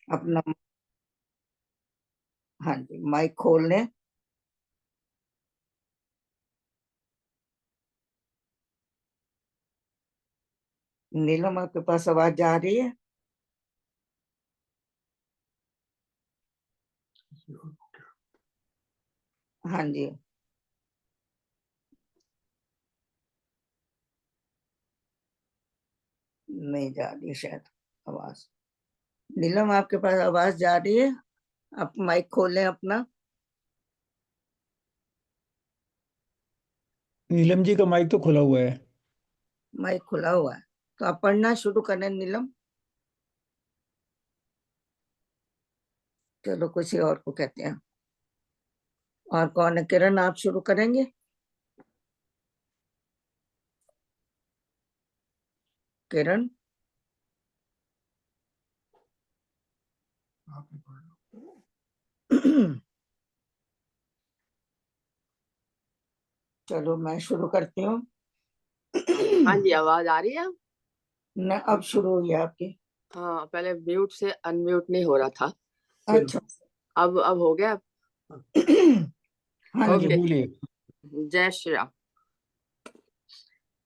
अपना। हाँ जी, माइक खोल लें। नीलम, आपके पास आवाज जा रही है? हाँ जी। नहीं जा रही शायद आवाज। नीलम, आपके पास आवाज जा रही है? आप माइक खोल लें अपना। नीलम जी का माइक तो खुला हुआ है। माइक खुला हुआ है तो आप पढ़ना शुरू करें नीलम। चलो किसी और को कहते हैं। और कौन है? किरण, आप शुरू करेंगे? किरण। चलो मैं शुरू करती हूँ। हाँ जी, आवाज आ रही है। न, अब शुरू हुई है आपकी। हाँ, पहले म्यूट से अनम्यूट नहीं हो रहा था। अच्छा। अब हो गया। हाँ हाँ जी, जी। ओके। बोलिए। जय श्री राम।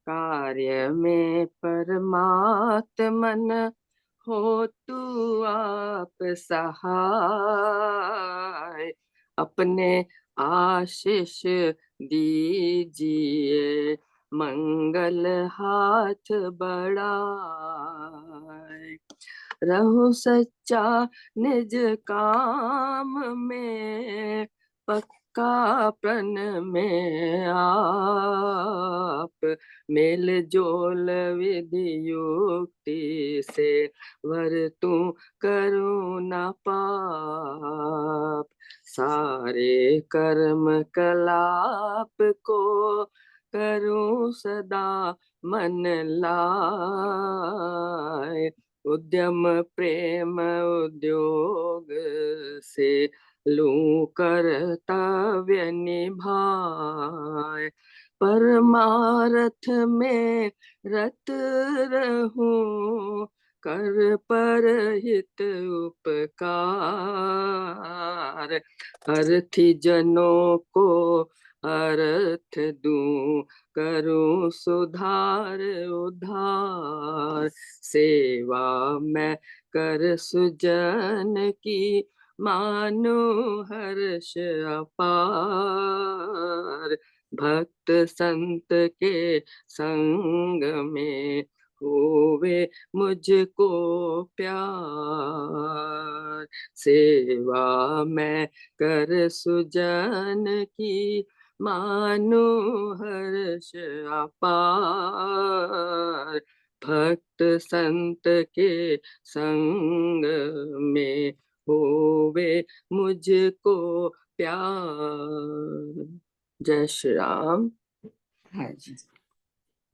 कार्य में परमात्मन हो तू आप सहाय, अपने आशीष दीजिए, मंगल हाथ बढ़ाए। रहूं सच्चा निज काम में, पक्का प्रण में आप, मेल जोल विधि युक्ति से, वरतु करुणा पाप। सारे कर्म कलाप को करूं सदा मन लाए, उद्यम प्रेम उद्योग से लूं कर्तव्य निभाए। परमारथ में रत रहूं, कर पर हित उपकार, अर्थी जनों को अर्थ दूं, करूं सुधार उद्धार। सेवा मैं कर सुजन की, मानो हर्ष अपार। भक्त संत के संग में होवे मुझको प्यार। सेवा मैं कर सुजन की, मानो हर्ष अपार। भक्त संत के संग में होवे मुझको प्यार। जय श्री राम। हाँ जी।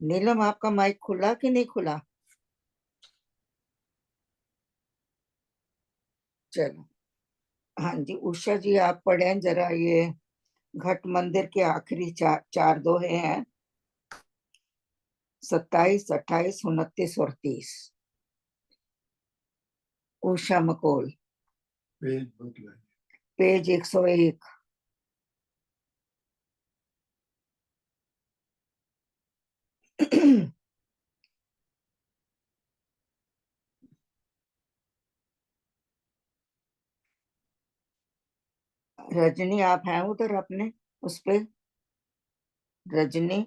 नीलम, आपका माइक खुला कि नहीं खुला? चलो। हाँ जी, उषा जी आप पढ़ें जरा ये घट मंदिर के आखिरी चार दोहे हैं, 27, 28, 29 और 30। उषा मकोल। पेज 101। रजनी, आप हैं उधर अपने उस पे? रजनी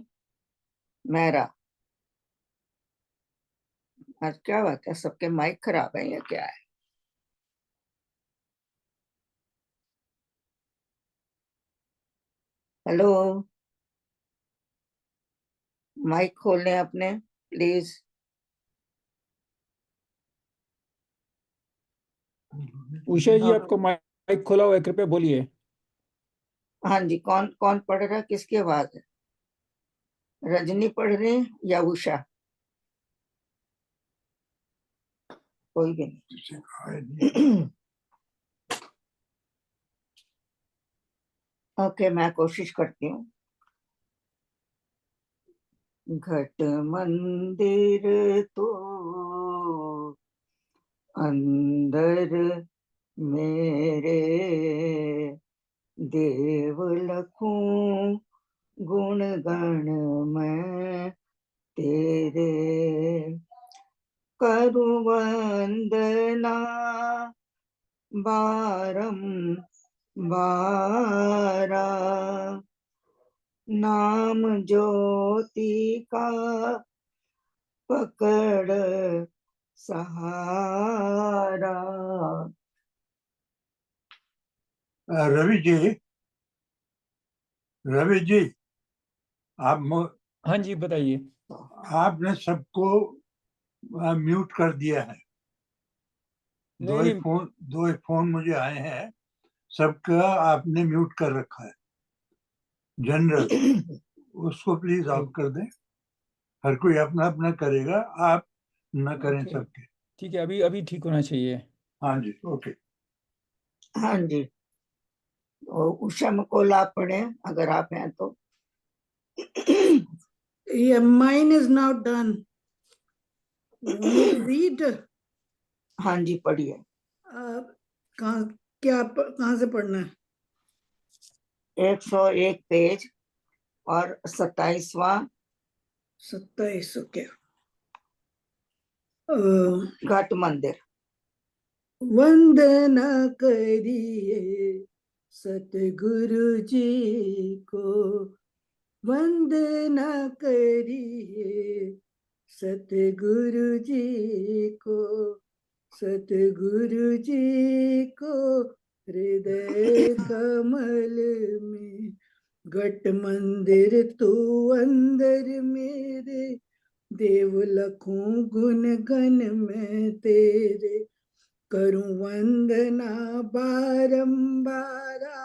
मेहरा। आज क्या बात है, सबके माइक खराब है या क्या है? हेलो, माइक खोल लें अपने प्लीज। उषा जी, आपका माइक खुला हुआ है, कृपया बोलिए। हाँ जी, कौन कौन पढ़ रहा है? किसकी आवाज है? रजनी पढ़ रही है या उषा? कोई भी नहीं। ओके, मैं कोशिश करती हूँ। घट मंदिर तो अंदर मेरे देव लखूं गुण गण मैं तेरे, करूं वंदना बारंबारा, नाम ज्योति का पकड़ सहारा। रवि जी आप हाँ जी बताइए। आपने सबको म्यूट कर दिया है। दो ही फोन मुझे आए हैं, सबका आपने म्यूट कर रखा है। जनरल उसको प्लीज ऑफ कर दें। हर कोई अपना अपना करेगा, आप न करें ओके, सबके। ठीक है, अभी अभी ठीक होना चाहिए। हाँ जी, ओके। हाँ जी, तो उषा मकोल आप पढ़े अगर आप हैं तो। Yeah, mine is now done. You want me to read? हाँ जी पढ़िए। कहाँ से पढ़ना है? 101 पेज और 27वां 27, ओके। घट मंदिर। वंदना करिए सतगुरु जी को, वंदना करिए सतगुरु जी को, सतगुरु जी को हृदय कमल में, घट मंदिर तू अंदर मेरे, देव लखूं गुण गण मैं तेरे, करूं वंदना बारंबारा,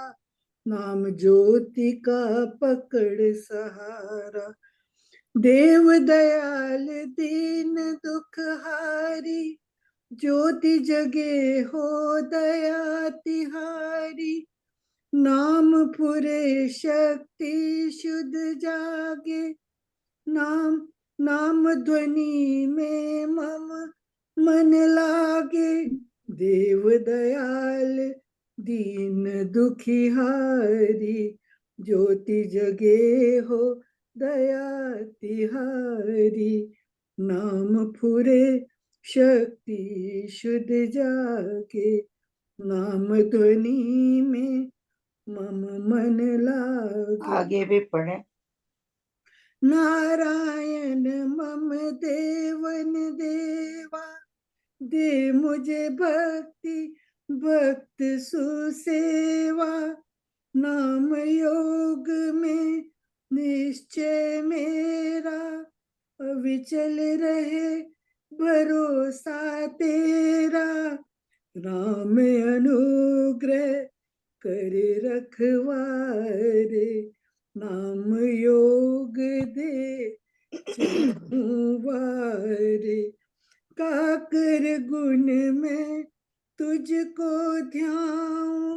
नाम ज्योति का पकड़ सहारा, देव दयाल दीन दुख हारी, ज्योति जगे हो दया तिहारी, नाम पुरे शक्ति शुद्ध जागे, नाम ध्वनि में मम मन लागे, देव दयाल दीन दुखी हारी, ज्योति जगे हो दया तिहारी, नाम फुरे शक्ति शुद्ध जागे, नाम ध्वनि में मम मन लागे। आगे भी पढ़े। नारायण मम देवन देवा, दे मुझे भक्ति भक्त सुसेवा, नाम योग में निश्चय मेरा, अविचल रहे भरोसा तेरा, राम अनुग्रह कर रखवारे, नाम योग दे वारे, काकर गुण में तुझको ध्याऊं,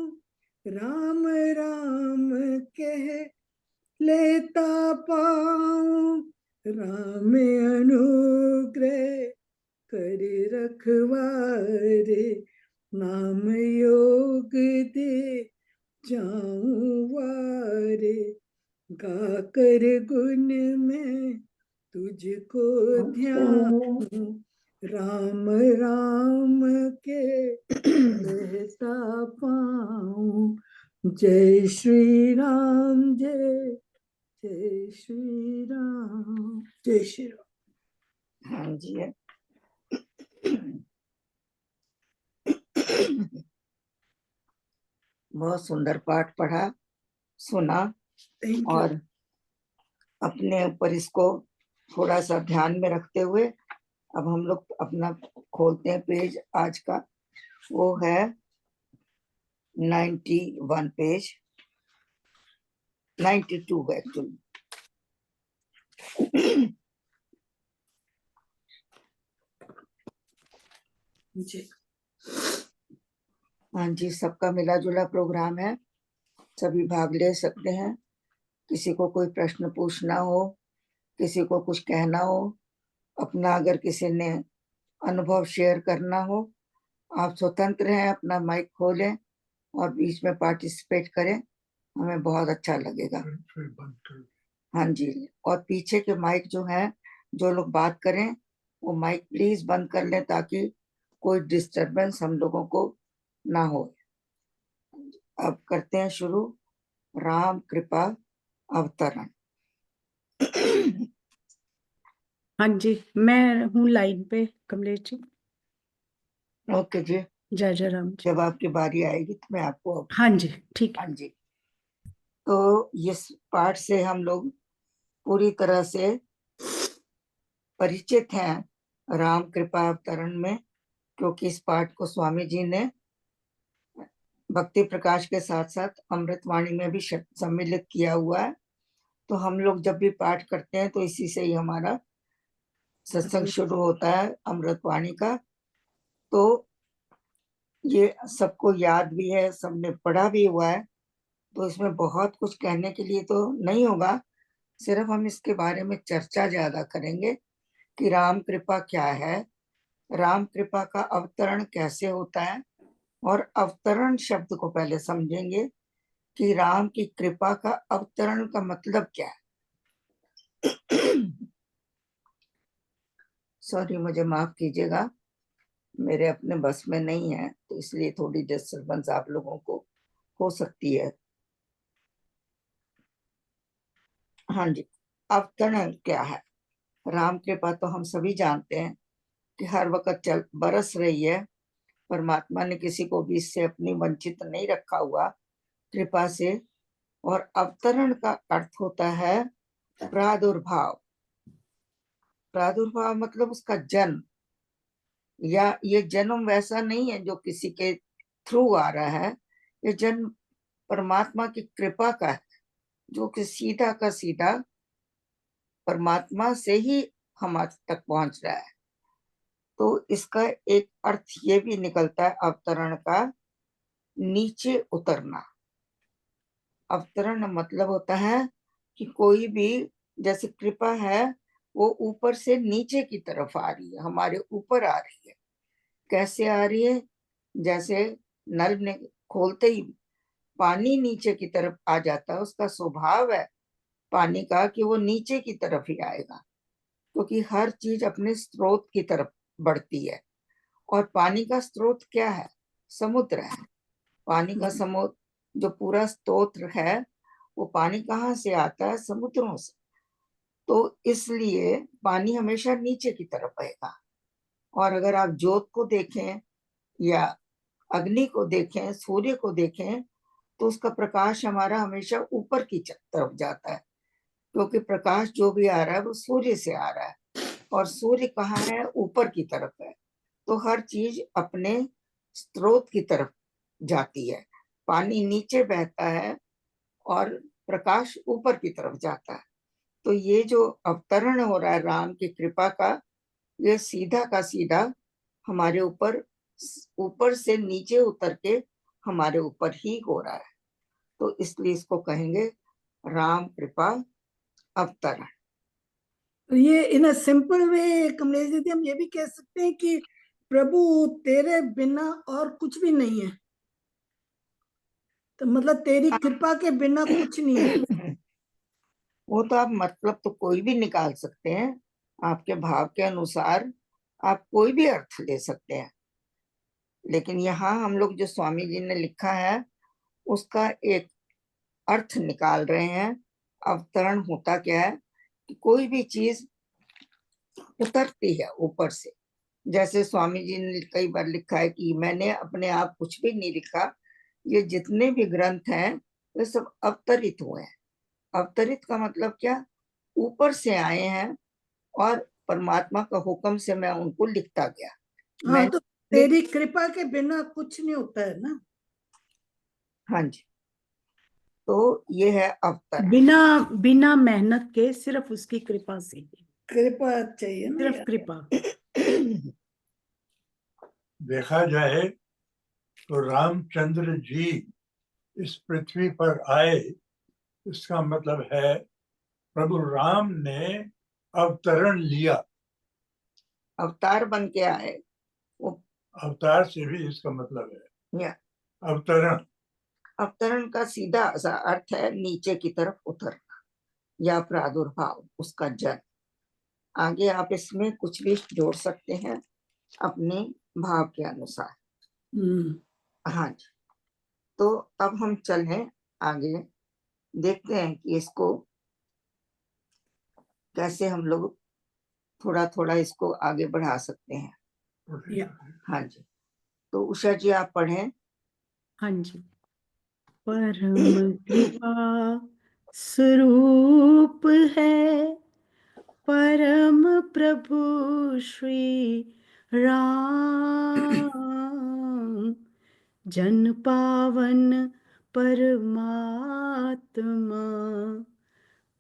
राम राम कह लेता पाऊं, राम अनुग्रह कर रखवारे, नाम योग दे जाऊं वारे, गाकर गुण में तुझको ध्यान, राम राम के रहता पाऊं, जय श्री राम, जय जय श्री राम, जय श्री राम। हाँ जी है। बहुत सुंदर पाठ पढ़ा, सुना थैंक यू। और अपने ऊपर इसको थोड़ा सा ध्यान में रखते हुए अब हम लोग अपना खोलते हैं पेज आज का। वो है 91 पेज, 92 एक्चुअली। जी हाँ जी, सबका मिला जुला प्रोग्राम है, सभी भाग ले सकते हैं। किसी को कोई प्रश्न पूछना हो, किसी को कुछ कहना हो, अपना अगर किसी ने अनुभव शेयर करना हो आप स्वतंत्र हैं, अपना माइक खोलें और बीच में पार्टिसिपेट करें, हमें बहुत अच्छा लगेगा। फिर बंद कर। हाँ जी, और पीछे के माइक जो है, जो लोग बात करें वो माइक प्लीज बंद कर लें ताकि कोई डिस्टरबेंस हम लोगों को ना हो। अब करते हैं शुरू। राम कृपा अवतरण। हाँ जी, मैं हूँ लाइन पे कमलेश जी। ओके जी, जय जय राम जी। जब आपकी बारी आएगी तो मैं आपको। हाँ जी, ठीक है। हाँ जी, तो इस पाठ से हम लोग पूरी तरह से परिचित हैं राम कृपा अवतरण में, क्योंकि इस पाठ को स्वामी जी ने भक्ति प्रकाश के साथ साथ अमृतवाणी में भी सम्मिलित किया हुआ है। तो हम लोग जब भी पाठ करते हैं तो इसी से ही हमारा सत्संग शुरू होता है, अमृतवाणी का। तो ये सबको याद भी है, सबने पढ़ा भी हुआ है, तो इसमें बहुत कुछ कहने के लिए तो नहीं होगा। सिर्फ हम इसके बारे में चर्चा ज्यादा करेंगे कि राम कृपा क्या है, राम कृपा का अवतरण कैसे होता है, और अवतरण शब्द को पहले समझेंगे कि राम की कृपा का अवतरण का मतलब क्या है। सॉरी, मुझे माफ कीजिएगा, मेरे अपने बस में नहीं है, तो इसलिए थोड़ी डिस्टर्बेंस आप लोगों को हो सकती है। हाँ जी, अवतरण क्या है? राम कृपा तो हम सभी जानते हैं कि हर वक्त चल बरस रही है। परमात्मा ने किसी को भी इससे अपनी वंचित नहीं रखा हुआ कृपा से। और अवतरण का अर्थ होता है प्रादुर्भाव। प्रादुर्भाव मतलब उसका जन्म, या ये जन्म वैसा नहीं है जो किसी के थ्रू आ रहा है, ये जन्म परमात्मा की कृपा का है, जो कि सीधा का सीधा परमात्मा से ही हम तक पहुंच रहा है। तो इसका एक अर्थ ये भी निकलता है अवतरण का, नीचे उतरना। अवतरण मतलब होता है कि कोई भी, जैसे कृपा है वो ऊपर से नीचे की तरफ आ रही है, हमारे ऊपर आ रही है। कैसे आ रही है? जैसे नल ने खोलते ही पानी नीचे की तरफ आ जाता है, उसका स्वभाव है पानी का कि वो नीचे की तरफ ही आएगा, क्योंकि हर चीज अपने स्रोत की तरफ बढ़ती है। और पानी का स्रोत क्या है? समुद्र है। पानी का समुद्र जो पूरा स्तोत्र है, वो पानी कहाँ से आता है? समुद्रों से। तो इसलिए पानी हमेशा नीचे की तरफ बहेगा। और अगर आप ज्योत को देखें या अग्नि को देखें, सूर्य को देखें, तो उसका प्रकाश हमारा हमेशा ऊपर की तरफ जाता है, क्योंकि प्रकाश जो भी आ रहा है वो सूर्य से आ रहा है, और सूर्य कहाँ है? ऊपर की तरफ है। तो हर चीज अपने स्रोत की तरफ जाती है। पानी नीचे बहता है और प्रकाश ऊपर की तरफ जाता है। तो ये जो अवतरण हो रहा है राम की कृपा का, ये सीधा का सीधा हमारे ऊपर, ऊपर से नीचे उतर के हमारे ऊपर ही हो रहा है। तो इसलिए इसको कहेंगे राम कृपा अवतरण। ये इन अ सिंपल वे कमलेश दीदी हम ये भी कह सकते हैं कि प्रभु तेरे बिना और कुछ भी नहीं है, तो मतलब तेरी कृपा के बिना कुछ नहीं है। वो तो आप मतलब तो कोई भी निकाल सकते हैं, आपके भाव के अनुसार आप कोई भी अर्थ ले सकते हैं। लेकिन यहाँ हम लोग जो स्वामी जी ने लिखा है उसका एक अर्थ निकाल रहे हैं। अवतरण होता क्या है कि कोई भी चीज उतरती है ऊपर से। जैसे स्वामी जी ने कई बार लिखा है कि मैंने अपने आप कुछ भी नहीं लिखा, ये जितने भी ग्रंथ हैं वे सब अवतरित हुए हैं। अवतरित का मतलब क्या? ऊपर से आए हैं, और परमात्मा का हुक्म से मैं उनको लिखता गया। हाँ, मैं तो तेरी कृपा के बिना कुछ नहीं होता है ना। हाँ जी, तो ये है अवतरण। बिना बिना मेहनत के, सिर्फ उसकी कृपा से, कृपा चाहिए ना, सिर्फ कृपा। देखा जाए तो रामचंद्र जी इस पृथ्वी पर आए, इसका मतलब है प्रभु राम ने अवतरण लिया। अवतार बन के आए, वो अवतार से भी इसका मतलब है या अवतरण। अवतरण का सीधा सा अर्थ है नीचे की तरफ उतरना या प्रादुर्भाव, उसका जन्म। आगे आप इसमें कुछ भी जोड़ सकते हैं अपने भाव के अनुसार। हाँ जी, तो अब हम चलें आगे, देखते हैं कि इसको कैसे हम लोग थोड़ा थोड़ा इसको आगे बढ़ा सकते हैं। हाँ जी, तो उषा जी आप पढ़ें। हाँ जी। परम कृपा स्वरूप है परम प्रभु श्री राम, जन पावन परमात्मा,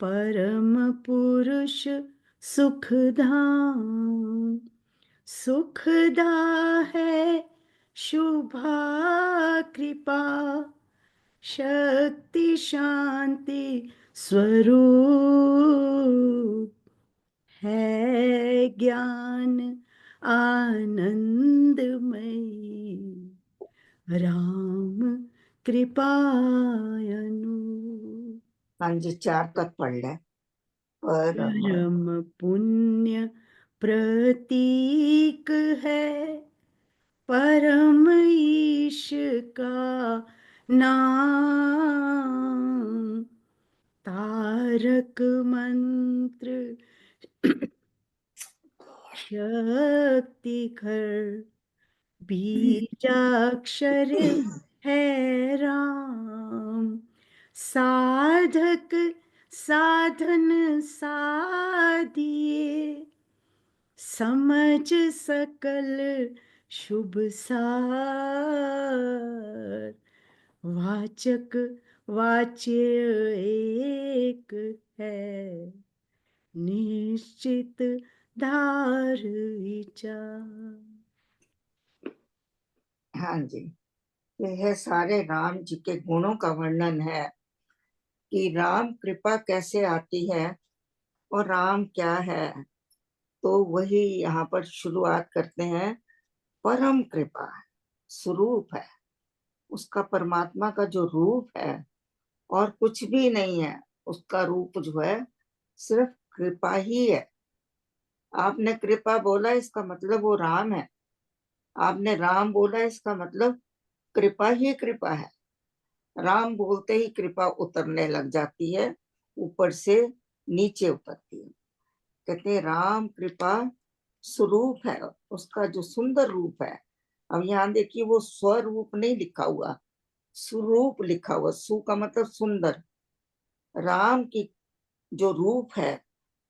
परम पुरुष सुखधाम, सुखदा है शुभा कृपा, शक्ति शांति स्वरूप, है ज्ञान आनंदमयी, राम कृपायनु। हाँ जी, 4 तक पढ़ लें। परम पुण्य प्रतीक है परम ईश का नाम, तारक मंत्र शक्ति घर, बीजाक्षर है राम, साधक साधन साधिए, समझ सकल शुभ सार, वाचक वाच्य एक है, निश्चित धार विचार। हाँ जी, यह सारे राम जी के गुणों का वर्णन है कि राम कृपा कैसे आती है और राम क्या है। तो वही यहाँ पर शुरुआत करते हैं। परम कृपा स्वरूप है, उसका परमात्मा का जो रूप है और कुछ भी नहीं है, उसका रूप जो है सिर्फ कृपा ही है। आपने कृपा बोला इसका मतलब वो राम है, आपने राम बोला इसका मतलब कृपा ही कृपा है। राम बोलते ही कृपा उतरने लग जाती है, ऊपर से नीचे उतरती है। कहते हैं राम कृपा स्वरूप है, उसका जो सुंदर रूप है। अब यहाँ देखिए वो स्वरूप नहीं लिखा हुआ, स्वरूप लिखा हुआ। सु का मतलब सुंदर। राम की जो रूप है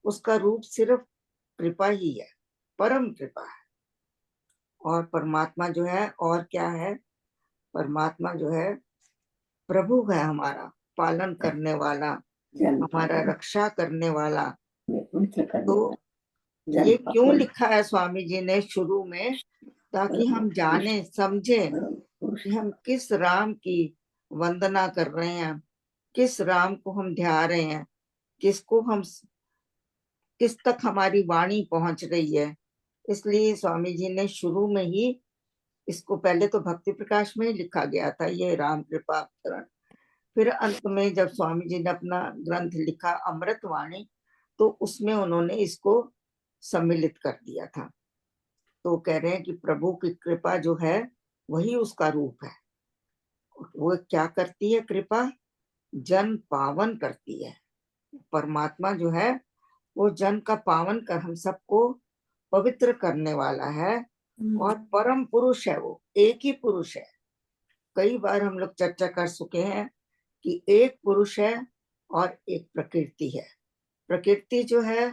उसका रूप सिर्फ कृपा ही है, परम कृपा है। और परमात्मा जो है और क्या है, परमात्मा जो है प्रभु है, हमारा पालन करने वाला, हमारा रक्षा करने वाला। तो ये क्यों लिखा है स्वामी जी ने शुरू में, ताकि हम जाने समझे कि हम किस राम की वंदना कर रहे हैं, किस राम को हम ध्या रहे हैं, किसको हम, किस तक हमारी वाणी पहुंच रही है। इसलिए स्वामी जी ने शुरू में ही इसको, पहले तो भक्ति प्रकाश में ही लिखा गया था ये राम कृपा अवतरण, फिर अंत में जब स्वामी जी ने अपना ग्रंथ लिखा अमृतवाणी, तो उसमें उन्होंने इसको सम्मिलित कर दिया था। तो कह रहे हैं कि प्रभु की कृपा जो है वही उसका रूप है। वो क्या करती है कृपा, जन पावन करती है। परमात्मा जो है वो जन का पावन कर हम सबको पवित्र करने वाला है। और परम पुरुष है, वो एक ही पुरुष है। कई बार हम लोग चर्चा कर चुके हैं कि एक पुरुष है और एक प्रकृति है। प्रकृति जो है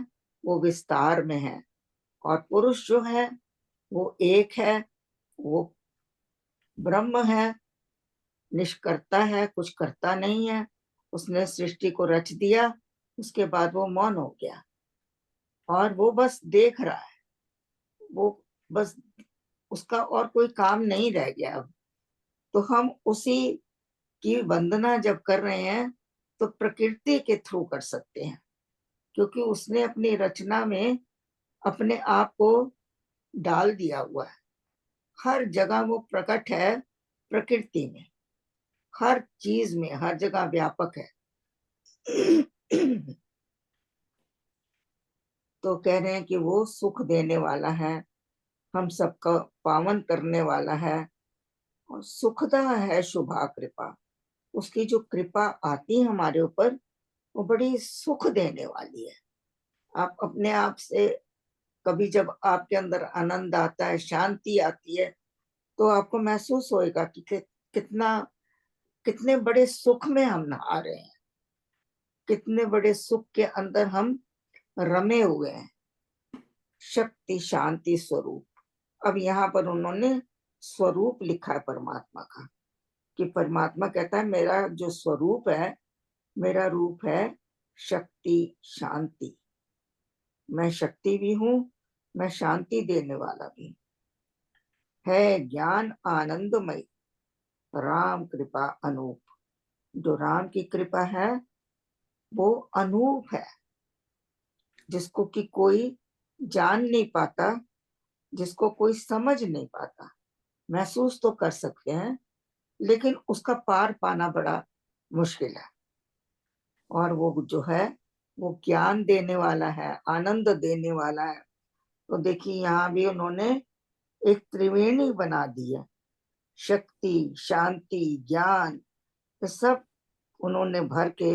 वो विस्तार में है और पुरुष जो है वो एक है, वो ब्रह्म है, निष्कर्ता है, कुछ करता नहीं है। उसने सृष्टि को रच दिया, उसके बाद वो मौन हो गया और वो बस देख रहा है। वो बस, उसका और कोई काम नहीं रह गया अब। तो हम उसी की वंदना जब कर रहे हैं तो प्रकृति के थ्रू कर सकते हैं, क्योंकि उसने अपनी रचना में अपने आप को डाल दिया हुआ है। हर जगह वो प्रकट है, प्रकृति में, हर चीज में, हर जगह व्यापक है। तो कह रहे हैं कि वो सुख देने वाला है, हम सबका पावन करने वाला है, और सुखदा है शुभा कृपा। उसकी जो कृपा आती है हमारे ऊपर, वो बड़ी सुख देने वाली है। आप अपने आप से कभी जब आपके अंदर आनंद आता है, शांति आती है, तो आपको महसूस होएगा कि कितने बड़े सुख में हम नहा रहे हैं, कितने बड़े सुख के अंदर हम रमे हुए हैं। शक्ति शांति स्वरूप। अब यहाँ पर उन्होंने स्वरूप लिखा है परमात्मा का, कि परमात्मा कहता है मेरा जो स्वरूप है, मेरा रूप है शक्ति शांति। मैं शक्ति भी हूँ, मैं शांति देने वाला भी है। ज्ञान आनंदमय, राम कृपा अनूप। जो राम की कृपा है वो अनूप है, जिसको कि कोई जान नहीं पाता, जिसको कोई समझ नहीं पाता। महसूस तो कर सकते हैं, लेकिन उसका पार पाना बड़ा मुश्किल है। और वो जो है वो ज्ञान देने वाला है, आनंद देने वाला है। तो देखिए यहाँ भी उन्होंने एक त्रिवेणी बना दी है, शक्ति शांति ज्ञान, ये सब उन्होंने भर के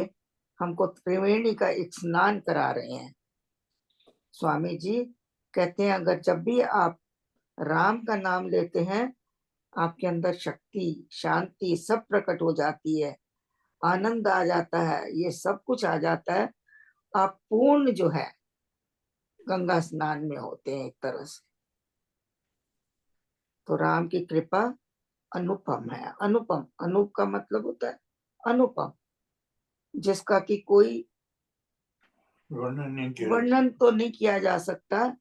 हमको त्रिवेणी का एक स्नान करा रहे हैं। स्वामी जी कहते हैं अगर जब भी आप राम का नाम लेते हैं, आपके अंदर शक्ति शांति सब प्रकट हो जाती है, आनंद आ जाता है, ये सब कुछ आ जाता है। आप पूर्ण जो है गंगा स्नान में होते हैं एक तरह से। तो राम की कृपा अनुपम है। अनुपम, अनूप का मतलब होता है अनुपम, जिसका कि कोई वर्णन तो नहीं किया जा सकता,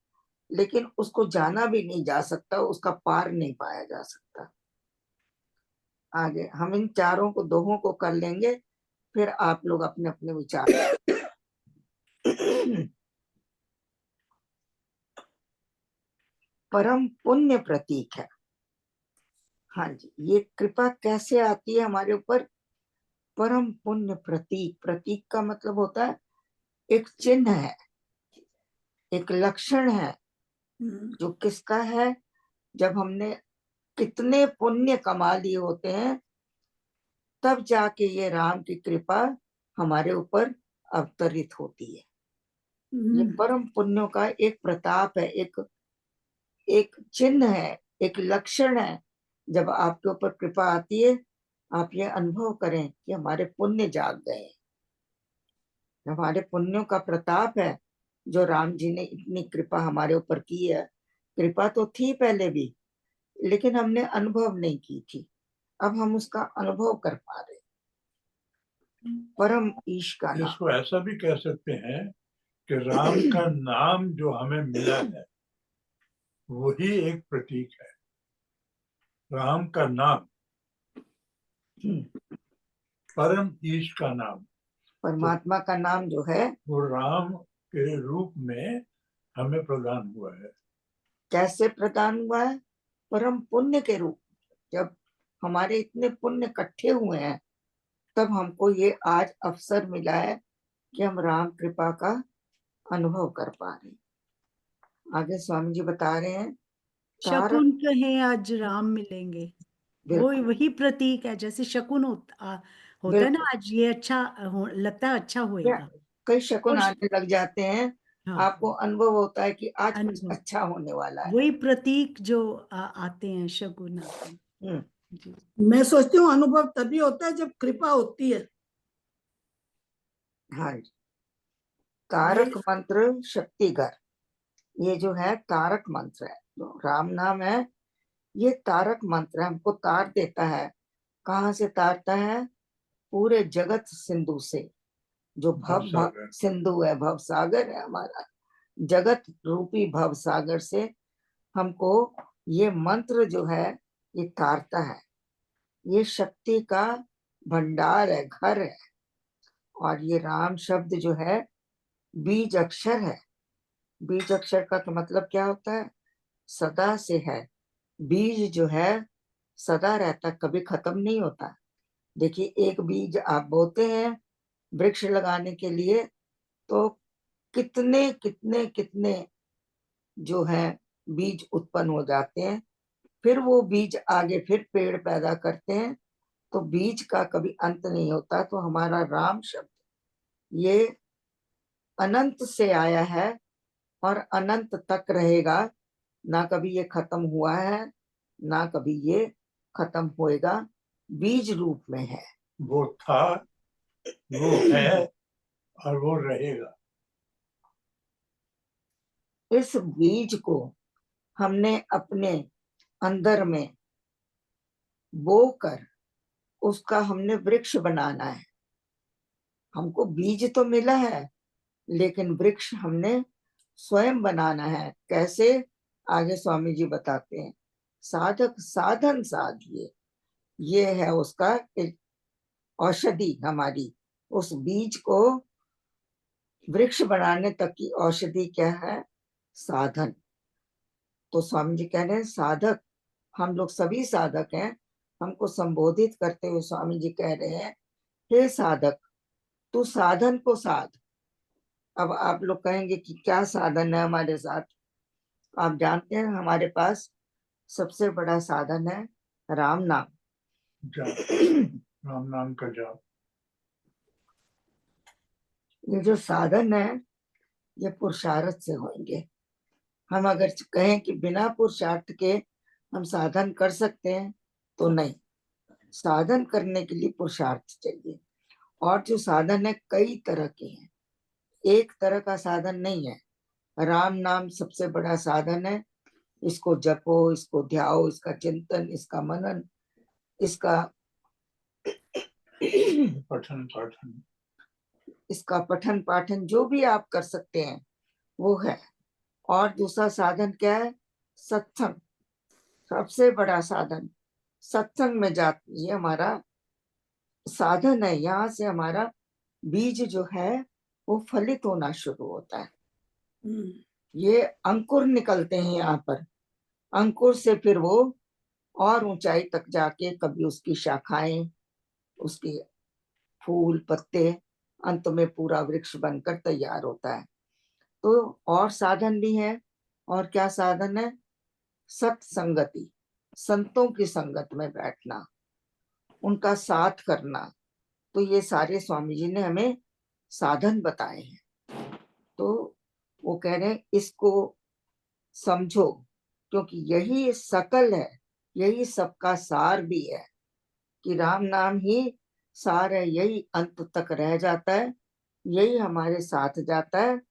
लेकिन उसको जाना भी नहीं जा सकता, उसका पार नहीं पाया जा सकता। आगे हम इन चारों को दोहों को कर लेंगे, फिर आप लोग अपने अपने विचार। परम पुण्य प्रतीक है। हाँ जी, ये कृपा कैसे आती है हमारे ऊपर? परम पुण्य प्रतीक। प्रतीक का मतलब होता है एक चिन्ह है, एक लक्षण है, जो किसका है? जब हमने कितने पुण्य कमा लिए होते हैं, तब जाके ये राम की कृपा हमारे ऊपर अवतरित होती है। ये परम पुण्यों का एक प्रताप है, एक चिन्ह है, एक लक्षण है। जब आपके ऊपर कृपा आती है, आप ये अनुभव करें कि हमारे पुण्य जाग गए, हमारे पुण्यों का प्रताप है जो राम जी ने इतनी कृपा हमारे ऊपर की है। कृपा तो थी पहले भी, लेकिन हमने अनुभव नहीं की थी, अब हम उसका अनुभव कर पा रहे। परम ईश का नाम। इसको ऐसा भी कह सकते हैं कि राम का नाम जो हमें मिला है वही एक प्रतीक है। राम का नाम, परम ईश का नाम, परमात्मा का नाम जो है वो राम के रूप में हमें प्रदान हुआ है। कैसे प्रदान हुआ है? परम पुण्य के रूप। जब हमारे इतने पुण्य इकट्ठे हुए हैं, तब हमको ये आज अवसर मिला है कि हम राम कृपा का अनुभव कर पा रहे हैं। आगे स्वामी जी बता रहे हैं, शकुन कहें आज राम मिलेंगे, वो वही प्रतीक है। जैसे शकुन होता है ना, आज ये अच्छा लगता है, अच्छा होएगा। कई शकुन और आने लग जाते हैं, हाँ, आपको अनुभव होता है कि आज कुछ अनुभव, अच्छा होने वाला है। वही प्रतीक जो आते हैं, शकुन आते हैं। जी। मैं सोचती हूँ अनुभव तभी होता है जब कृपा होती है। हाँ जी। तारक मंत्र शक्तिगर, ये जो है तारक मंत्र है, जो राम नाम है, ये तारक मंत्र है, हमको तार देता है। कहाँ से तारता है? पूरे जगत सिंधु से। जो भव सिंधु है, भव सागर है हमारा, जगत रूपी भव सागर से हमको ये मंत्र जो है ये तारता है। ये शक्ति का भंडार है, घर है। और ये राम शब्द जो है बीज अक्षर है। बीज अक्षर का तो मतलब क्या होता है? सदा से है, बीज जो है सदा रहता, कभी खत्म नहीं होता। देखिए, एक बीज आप बोते हैं वृक्ष लगाने के लिए, तो कितने कितने कितने जो है बीज उत्पन्न हो जाते हैं, फिर वो बीज आगे फिर पेड़ पैदा करते हैं, तो बीज का कभी अंत नहीं होता। तो हमारा राम शब्द ये अनंत से आया है और अनंत तक रहेगा, ना कभी ये खत्म हुआ है, ना कभी ये खत्म होएगा, बीज रूप में है। वो था, वो है और वो रहेगा। इस बीज को हमने अपने अंदर में बो कर उसका हमने वृक्ष बनाना है। हमको बीज तो मिला है, लेकिन वृक्ष हमने स्वयं बनाना है। कैसे? आगे स्वामी जी बताते हैं। साधक साधन साधिए, ये है उसका एक औषधि हमारी। उस बीज को वृक्ष बनाने तक की औषधि क्या है? साधन। तो स्वामी जी कह रहे हैं साधक, हम लोग सभी साधक हैं। हमको संबोधित करते हुए स्वामी जी कह रहे हैं, हे साधक, तू साधन को साध। अब आप लोग कहेंगे कि क्या साधन है हमारे साथ? आप जानते हैं हमारे पास सबसे बड़ा साधन है राम नाम। जाप, राम नाम का जाप। ये जो साधन है ये पुरुषार्थ से होंगे। हम अगर कहें कि बिना पुरुषार्थ के हम साधन कर सकते हैं, तो नहीं। साधन करने के लिए पुरुषार्थ चाहिए। और जो साधन है कई तरह के हैं, एक तरह का साधन नहीं है। राम नाम सबसे बड़ा साधन है। इसको जपो, इसको ध्याओ, इसका चिंतन, इसका मनन, इसका पठन पाठन, इसका पठन पाठन जो भी आप कर सकते हैं वो है। और दूसरा साधन क्या है? सत्संग। सबसे बड़ा साधन सत्संग में जाती, ये हमारा साधन है। यहाँ से हमारा बीज जो है वो फलित होना शुरू होता है। ये अंकुर निकलते हैं यहाँ पर। अंकुर से फिर वो और ऊंचाई तक जाके कभी उसकी शाखाएं, उसके फूल पत्ते, अंत में पूरा वृक्ष बनकर तैयार होता है। तो और साधन भी है। और क्या साधन है? सत्संगति, संतों की संगत में बैठना, उनका साथ करना। तो ये सारे स्वामी जी ने हमें साधन बताए हैं। तो वो कह रहे हैं इसको समझो, क्योंकि यही सकल है, यही सबका सार भी है कि राम नाम ही सार है। यही अंत तक रह जाता है, यही हमारे साथ जाता है।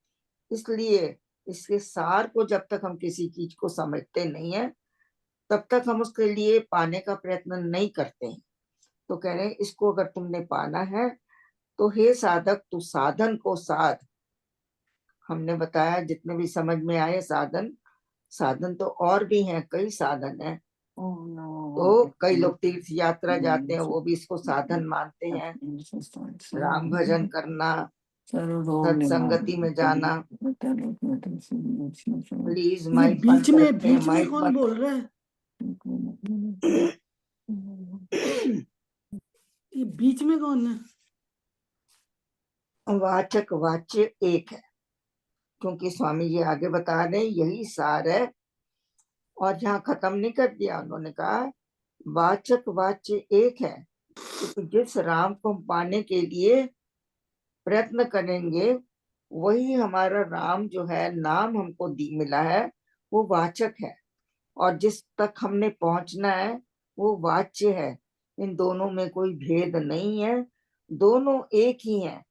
इसलिए इसके सार को जब तक हम किसी चीज को समझते नहीं है, तब तक हम उसके लिए पाने का प्रयत्न नहीं करते हैं। तो कह रहे हैं इसको अगर तुमने पाना है तो हे साधक, तू साधन को साध। हमने बताया जितने भी समझ में आए साधन, साधन तो और भी हैं, कई साधन हैं। तो कई लोग तीर्थ यात्रा जाते हैं, वो भी इसको साधन मानते हैं। राम भजन करना, सत्संगति में जाना। प्लीज ये माइक बीच बंद में रखते हैं, बीच में माइक कौन बंद। बोल रहा है? ये बीच में कौन है? वाचक वाच्य एक है, क्योंकि स्वामी जी आगे बता रहे हैं यही सार है। और यहाँ खत्म नहीं कर दिया, उन्होंने कहा वाचक वाच्य एक है। तो जिस राम को हम पाने के लिए प्रयत्न करेंगे, वही हमारा राम जो है, नाम हमको मिला है, वो वाचक है। और जिस तक हमने पहुंचना है वो वाच्य है। इन दोनों में कोई भेद नहीं है, दोनों एक ही हैं।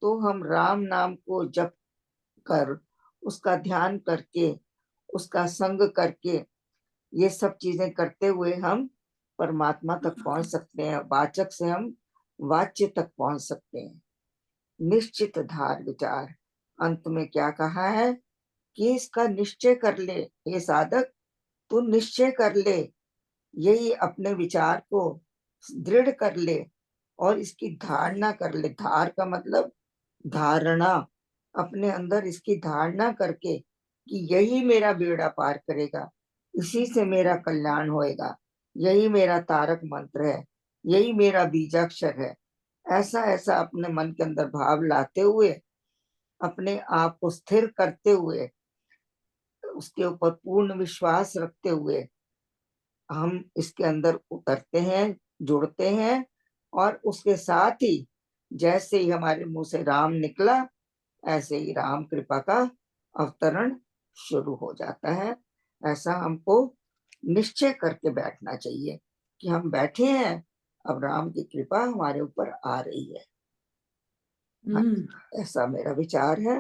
तो हम राम नाम को जप कर, उसका ध्यान करके, उसका संग करके, ये सब चीजें करते हुए हम परमात्मा तक पहुंच सकते हैं। वाचक से हम वाच्य तक पहुंच सकते हैं। निश्चित धार विचार, अंत में क्या कहा है कि इसका निश्चय कर ले। हे साधक, तू निश्चय कर ले, यही अपने विचार को दृढ़ कर ले और इसकी धारणा कर ले। धार का मतलब धारणा, अपने अंदर इसकी धारणा करके कि यही मेरा बेड़ा पार करेगा, इसी से मेरा कल्याण होएगा, यही मेरा तारक मंत्र है, यही मेरा बीजाक्षर है। ऐसा ऐसा अपने मन के अंदर भाव लाते हुए, अपने आप को स्थिर करते हुए, उसके ऊपर पूर्ण विश्वास रखते हुए हम इसके अंदर उतरते हैं, जुड़ते हैं, और उसके साथ ही जैसे ही हमारे मुंह से राम निकला, ऐसे ही राम कृपा का अवतरण शुरू हो जाता है। ऐसा हमको निश्चय करके बैठना चाहिए कि हम बैठे हैं, अब राम की कृपा हमारे ऊपर आ रही है। ऐसा मेरा विचार है।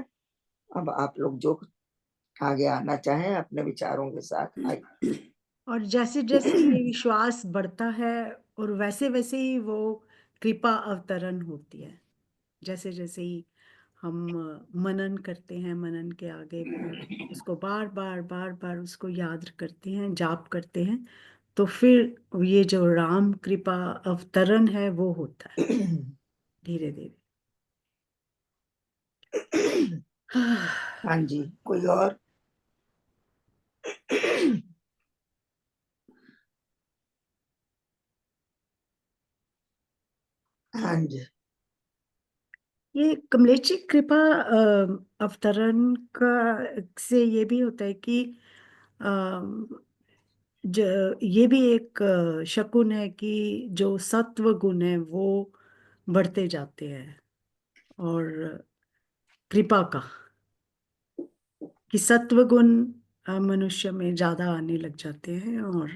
अब आप लोग जो आगे आना चाहें अपने विचारों के साथ आइए। और जैसे जैसे ये विश्वास बढ़ता है और वैसे वैसे ही वो कृपा अवतरण होती है। जैसे जैसे ही हम मनन करते हैं, मनन के आगे उसको बार बार बार बार उसको याद करते हैं, जाप करते हैं, तो फिर ये जो राम कृपा अवतरण है वो होता है धीरे धीरे। हाँ जी, कोई और? हाँ जी। ये कमलेश जी, कृपा अवतरण का से ये भी होता है कि ये भी एक शकुन है कि जो सत्व गुण है वो बढ़ते जाते हैं, और कृपा का कि सत्व गुण मनुष्य में ज्यादा आने लग जाते हैं, और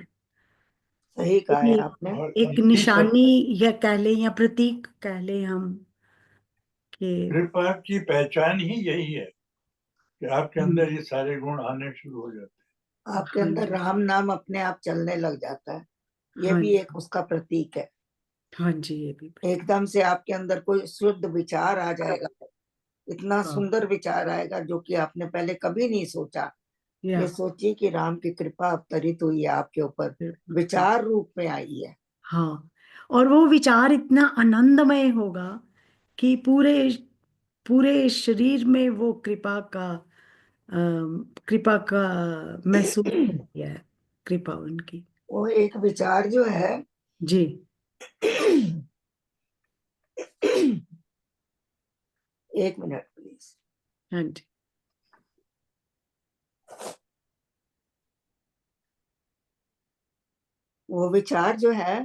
सही कहा है ये आपने। और एक यही सब निशानी या कह लें या प्रतीक कह लें हम कि कृपा की पहचान ही यही है कि आपके अंदर ये सारे गुण आने शुरू हो जाते हैं। आपके हाँ अंदर जी, राम नाम अपने आप चलने लग जाता है। ये हाँ भी जी, एक उसका प्रतीक है। हाँ जी, ये भी एकदम से आपके अंदर कोई शुद्ध विचार आ जाएगा, इतना हाँ, सुंदर विचार आएगा जो कि आपने पहले कभी नहीं सोचा। या ये सोचिए कि राम की कृपा अवतरित हुई है आपके ऊपर, फिर- विचार रूप में आई है। हाँ, और वो विचार इतना आनंदमय होगा कि पूरे पूरे शरीर में वो कृपा का महसूस किया है, कृपा उनकी। वो एक विचार जो है जी, एक मिनट प्लीज। हाँ जी, वो विचार जो है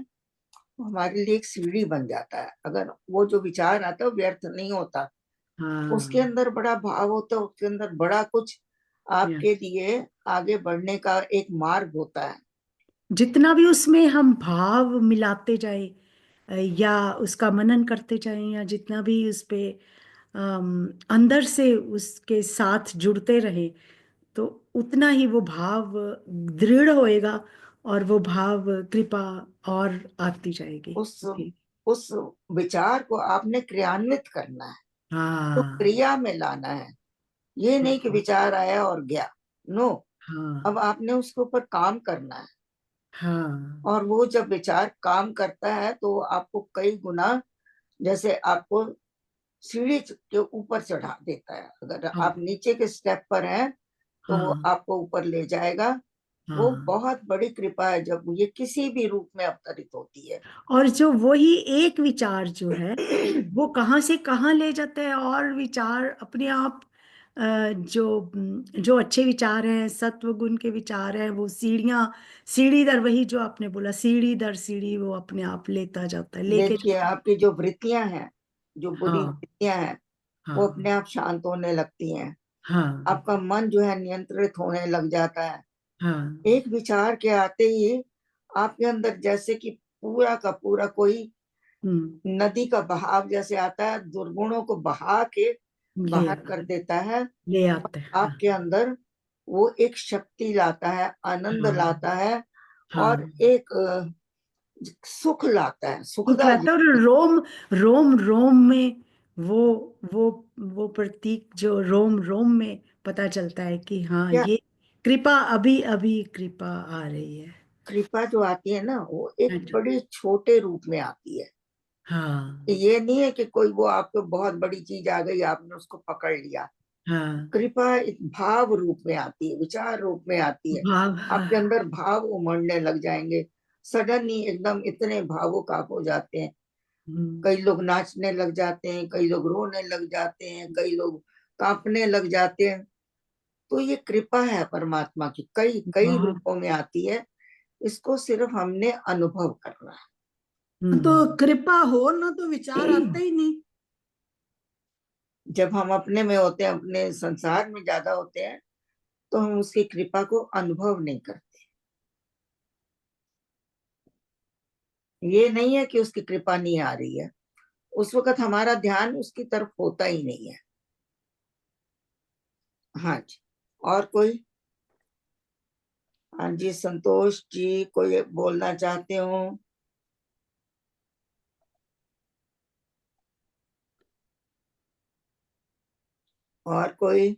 वो हमारे लिए एक सीढ़ी बन जाता है। अगर वो जो विचार आता है वो व्यर्थ नहीं होता, उसके हाँ, अंदर बड़ा भाव होता है, उसके अंदर बड़ा कुछ या आपके लिए आगे बढ़ने का एक मार्ग होता है। जितना भी उसमें हम भाव मिलाते जाए या उसका मनन करते जाएं, या जितना भी उस पे अंदर से उसके साथ जुड़ते रहे, तो उतना ही वो भाव दृढ़ होएगा, और वो भाव कृपा और आती जाएगी। उस उस विचार को आपने क्रियान्वित करना है, तो हाँ, क्रिया में लाना है। ये नहीं कि विचार आया और गया, नो। अब हाँ, आपने उसके ऊपर काम करना है, हाँ, और वो जब विचार काम करता है तो आपको कई गुना, जैसे आपको सीढ़ी के ऊपर चढ़ा देता है। अगर हाँ, आप नीचे के स्टेप पर हैं तो वो हाँ, आपको ऊपर ले जाएगा। वो हाँ। बहुत बड़ी कृपा है जब ये किसी भी रूप में अवतरित होती है। और जो वही एक विचार जो है वो कहाँ से कहाँ ले जाता है, और विचार अपने आप जो अच्छे विचार हैं, सत्व गुण के विचार हैं, वो सीढ़ी दर, वही जो आपने बोला, सीढ़ी दर सीढ़ी वो अपने आप लेता जाता है, लेके देखिए जाता है। आपकी जो वृत्तियां हैं, जो बुरी हाँ, वृत्तियां हैं, वो अपने हाँ, आप शांत होने लगती हैं। हाँ, आपका मन जो है नियंत्रित होने लग जाता है। हाँ, एक विचार के आते ही आपके अंदर जैसे कि पूरा का पूरा कोई हम्म, नदी का बहाव जैसे आता है, दुर्गुणों को बहा के ले बाहर कर देता है। ले आते हैं। हाँ, आपके अंदर वो एक शक्ति लाता है, आनंद हाँ, लाता है, और हाँ, एक सुख लाता है, दुख सुखदा लाता है, और रोम रोम रोम में वो वो वो प्रतीक जो रोम रोम में पता चलता है कि हाँ, क्या ये कृपा, अभी अभी कृपा आ रही है। कृपा जो आती है ना, वो एक हाँ जी, बड़े छोटे रूप में आती है। हाँ, ये नहीं है कि कोई वो आपको बहुत बड़ी चीज आ गई, आपने उसको पकड़ लिया। हाँ, कृपा एक भाव रूप में आती है, विचार रूप में आती है। भाव, आपके हाँ, अंदर भाव उमड़ने लग जाएंगे, सडन ही एकदम इतने भावुक आप हो जाते हैं। कई लोग नाचने लग जाते हैं, कई लोग रोने लग जाते हैं, कई लोग कांपने लग जाते हैं। तो ये कृपा है परमात्मा की, कई कई भाव, रूपों में आती है। इसको सिर्फ हमने अनुभव करना तो कृपा हो ना तो विचार है। आते ही नहीं। जब हम अपने में होते हैं, अपने संसार में ज्यादा होते हैं, तो हम उसकी कृपा को अनुभव नहीं करते। ये नहीं है कि उसकी कृपा नहीं आ रही है, उस वक्त हमारा ध्यान उसकी तरफ होता ही नहीं है। हाँ जी, और कोई? हाँ जी, संतोष जी कोई बोलना चाहते हो? और कोई?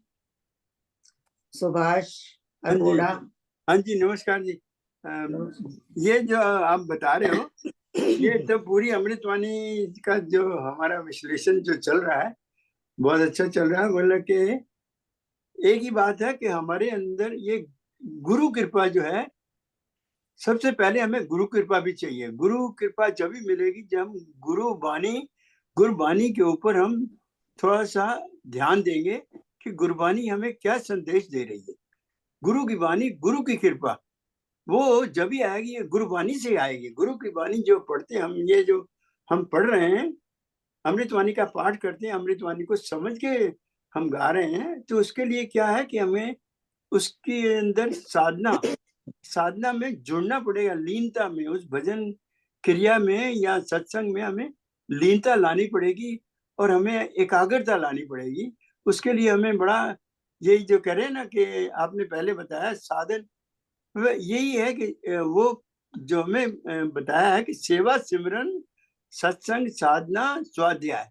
सुभाष हाँ जी, अरोड़ा। हाँ जी, नमस्कार जी। ये जो आप बता रहे हो, ये तो पूरी अमृतवाणी का जो हमारा विश्लेषण जो चल रहा है, बहुत अच्छा चल रहा है। मतलब कि एक ही बात है कि हमारे अंदर ये गुरु कृपा जो है, सबसे पहले हमें गुरु कृपा भी चाहिए। गुरु कृपा जब भी मिलेगी जब हम गुरबानी के ऊपर हम थोड़ा सा ध्यान देंगे कि गुरबानी हमें क्या संदेश दे रही है। गुरु की वाणी, गुरु की कृपा, वो जब भी आएगी, ये गुरुवाणी से आएगी। गुरु की वाणी जो पढ़ते हैं हम, ये जो हम पढ़ रहे हैं, अमृतवाणी का पाठ करते हैं, अमृतवाणी को समझ के हम गा रहे हैं, तो उसके लिए क्या है कि हमें उसके अंदर साधना में जुड़ना पड़ेगा, लीनता में, उस भजन क्रिया में या सत्संग में हमें लीनता लानी पड़ेगी और हमें एकाग्रता लानी पड़ेगी। उसके लिए हमें बड़ा, यही जो कह रहे हैं ना कि आपने पहले बताया साधन, यही है कि वो जो हमें बताया है कि सेवा, सिमरन, सत्संग, साधना, स्वाध्याय,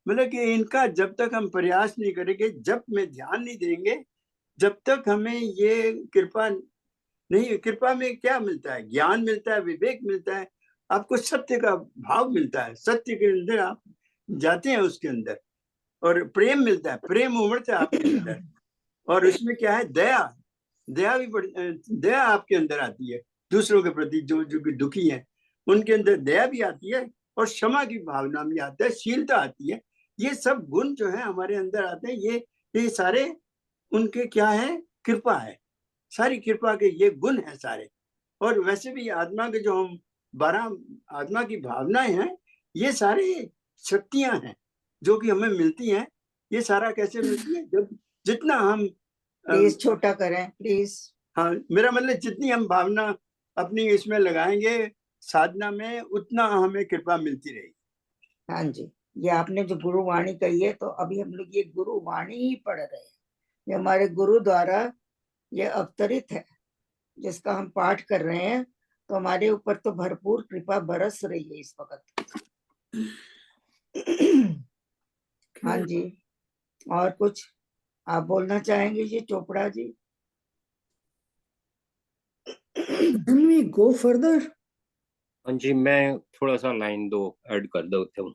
मतलब कि इनका जब तक हम प्रयास नहीं करेंगे, जब में ध्यान नहीं देंगे, जब तक हमें ये कृपा नहीं। कृपा में क्या मिलता है? ज्ञान मिलता है, विवेक मिलता है, आपको सत्य का भाव मिलता है, सत्य के अंदर आप जाते हैं उसके अंदर, और प्रेम मिलता है, प्रेम उमड़ता है आपके अंदर। और उसमें क्या है? दया भी दया आपके अंदर आती है दूसरों के प्रति, जो जो भी दुखी है उनके अंदर दया भी आती है, और क्षमा की भावना भी आती है, शीलता आती है। ये सब गुण जो है हमारे अंदर आते हैं। ये सारे उनके क्या है? कृपा है। सारी कृपा के ये गुण है सारे। और वैसे भी आत्मा के जो हम 12 आत्मा की भावनाएं हैं, ये सारी शक्तियां हैं जो कि हमें मिलती हैं। ये सारा कैसे मिलती है? जब जितना हम प्लीज छोटा करें प्लीज। हाँ, मेरा मतलब जितनी हम भावना अपनी इसमें लगाएंगे साधना में, उतना हमें कृपा मिलती रहेगी। हाँ जी, ये आपने जो गुरुवाणी कही है, तो अभी हम लोग ये गुरुवाणी ही पढ़ रहे हैं। ये हमारे गुरु द्वारा ये अवतरित है, जिसका हम पाठ कर रहे हैं। तो हमारे ऊपर तो भरपूर कृपा बरस रही है इस वक्त। हाँ जी, और कुछ आप बोलना चाहेंगे जी Chopra ji? Can we go further? हाँ जी, मैं थोड़ा सा लाइन 2 ऐड कर देता हूँ।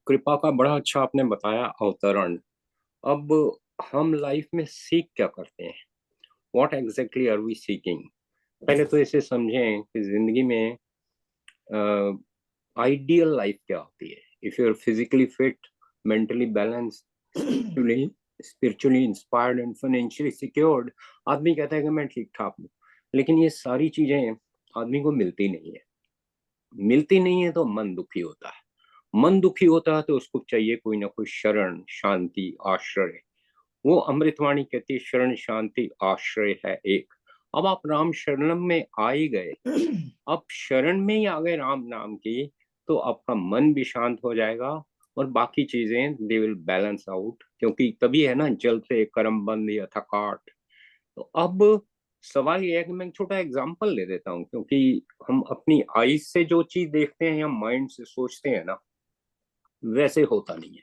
कृपा का बड़ा अच्छा आपने बताया अवतरण। अब हम लाइफ में सीख क्या करते हैं? What exactly are we seeking? पहले तो इसे समझें कि जिंदगी में आइडियल लाइफ क्या होती है। If you are physically fit, mentally balanced, spiritually inspired and financially secured, आदमी कहता है कि मैं ठीक ठाक हूँ। लेकिन ये सारी चीजें आदमी को मिलती नहीं है तो मन दुखी होता है। मन दुखी होता है तो उसको चाहिए कोई ना कोई शरण, शांति, आश्रय। वो अमृतवाणी कहती है शरण, शांति, आश्रय है एक। अब आप राम शरणम में आ ही गए, अब शरण में ही आ गए राम नाम की, तो आपका मन भी शांत हो जाएगा और बाकी चीजें दे विल बैलेंस आउट। क्योंकि तभी है ना, जल से कर्म बंद या थकाट। तो अब सवाल ये है कि मैं एक छोटा एग्जांपल ले देता हूँ, क्योंकि हम अपनी आईज से जो चीज देखते हैं या माइंड से सोचते हैं ना, वैसे होता नहीं है।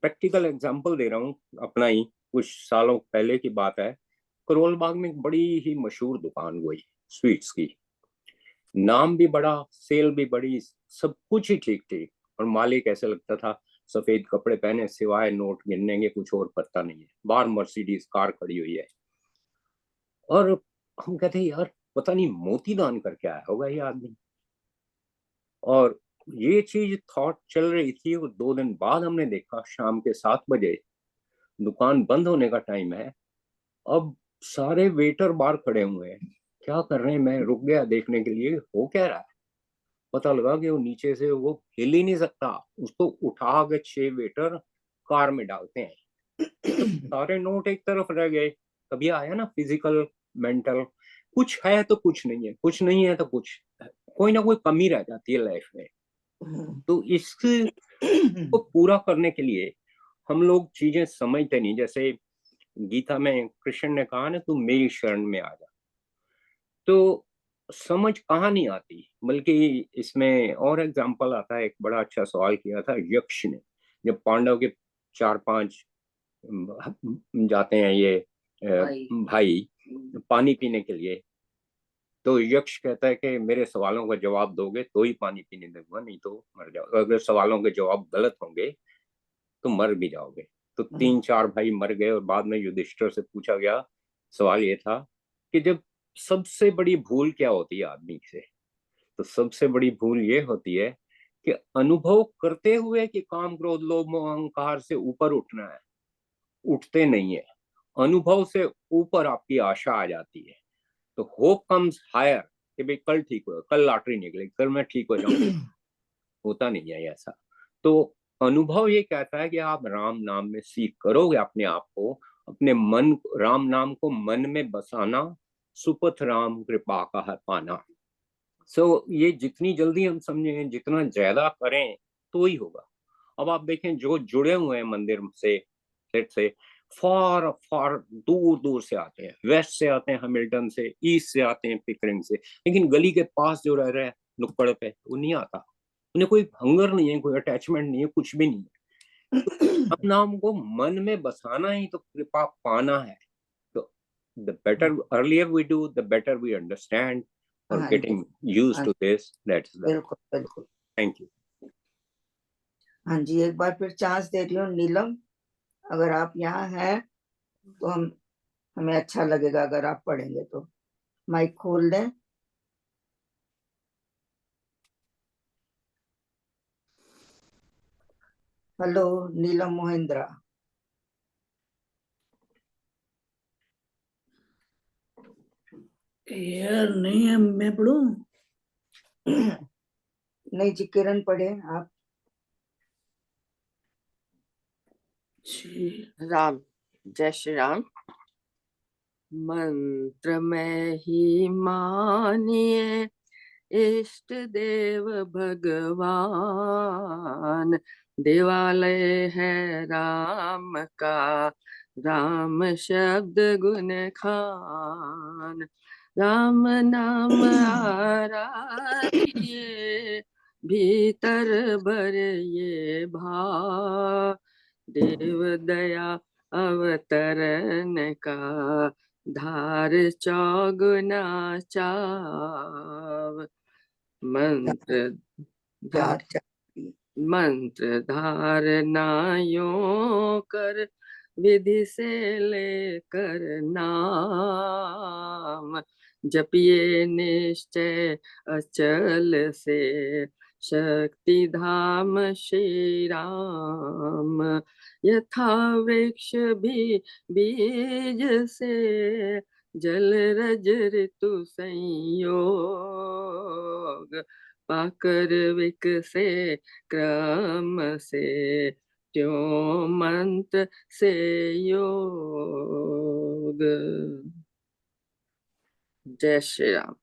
प्रैक्टिकल एग्जांपल दे रहा हूँ अपना ही। कुछ सालों पहले की बात है, करोल बाग में एक बड़ी ही मशहूर दुकान हुई स्वीट्स की। नाम भी बड़ा, सेल भी बड़ी, सब कुछ ही ठीक ठीक। और मालिक ऐसे लगता था सफेद कपड़े पहने, सिवाय नोट गिनने के कुछ और पता नहीं है। बाहर मर्सिडीज कार खड़ी हुई है और हम कहते हैं यार पता नहीं मोती दान करके आया होगा ये आदमी। और ये चीज थॉट चल रही थी और 2 दिन बाद हमने देखा शाम के 7 बजे दुकान बंद होने का टाइम है, अब सारे वेटर बाहर खड़े हुए हैं, क्या कर रहे हैं। मैं रुक गया देखने के लिए हो क्या रहा है। पता लगा कि वो नीचे से वो हिल ही नहीं सकता, उसको उठा के 6 वेटर कार में डालते हैं। तो सारे नोट एक तरफ रह गए। कभी आया ना फिजिकल मेंटल, कुछ है तो कुछ नहीं है, कुछ नहीं है तो कुछ, कोई ना कोई कमी रह जाती है लाइफ में। तो इसको पूरा करने के लिए हम लोग चीजें समझते नहीं। जैसे गीता में कृष्ण ने कहा ना तू मेरी शरण में आ जा, तो समझ कहाँ नहीं आती। बल्कि इसमें और एग्जाम्पल आता है, एक बड़ा अच्छा सवाल किया था यक्ष ने, जब पांडव के 4-5 जाते हैं ये भाई पानी पीने के लिए, तो यक्ष कहता है कि मेरे सवालों का जवाब दोगे तो ही पानी पीने दूंगा, नहीं तो मर जाओ। अगर सवालों के जवाब गलत होंगे तो मर भी जाओगे। तो 3-4 भाई मर गए और बाद में युधिष्ठिर से पूछा गया, सवाल ये था कि जब सबसे बड़ी भूल क्या होती है आदमी से, तो सबसे बड़ी भूल ये होती है कि अनुभव करते हुए कि काम क्रोध लोभ मोह अहंकार से ऊपर उठना है, उठते नहीं है। अनुभव से ऊपर आपकी आशा आ जाती है, तो होप कम्स हायर कि भाई कल ठीक होगा, कल लॉटरी निकलेगी, कल मैं ठीक हो जाऊंगा। होता नहीं है ऐसा। तो अनुभव ये कहता है कि आप राम नाम में सीख करोगे अपने आप को, अपने मन, राम नाम को मन में बसाना, सुपथ राम कृपा का है पाना। ये जितनी जल्दी हम समझें, जितना ज्यादा करें तो ही होगा। अब आप देखें जो जुड़े हुए हैं मंदिर से, लेट से फार फार दूर दूर से आते हैं, वेस्ट से आते हैं हैमिल्टन से, ईस्ट से आते हैं पिकरिंग से, लेकिन गली के पास जो रह रहे हैं नुक्कड़ पे वो नहीं आता। उन्हें कोई हंगर नहीं है, कोई अटैचमेंट नहीं है, कुछ भी नहीं है। तो हम नाम को मन में बसाना ही तो कृपा पाना है। तो the better earlier we do, the better we understand or हाँ getting जी, used हाँ to this. That's the बिल्कुल बिल्कुल। thank you. हाँ जी, एक बार फिर चांस दे रही हूँ नीलम, अगर आप यहाँ हैं तो हमें अच्छा लगेगा अगर आप पढ़ेंगे तो। माइक खोल दें। हेलो नीलम मोहिंद्रा। यार नहीं है, मैं पढ़ूं? नहीं जी, किरण पढ़े आप। राम, जय श्री राम। मंत्र में ही मानिए इष्ट देव भगवान, देवालय है राम का, राम शब्द गुण खान, राम नाम आराधिए भीतर भर ये भाव, देव दया अवतरण का धार चौगुना चाव, मंत्र मंत्र धारनायों कर विधि से लेकर नाम, जपिए निश्चय अचल से शक्ति धाम श्री राम, यथा वृक्ष भी बीज से जल रज ऋतु संयोग, पाकर विकसे क्रम से त्यों मंत्र से योग। जय Shri Ram.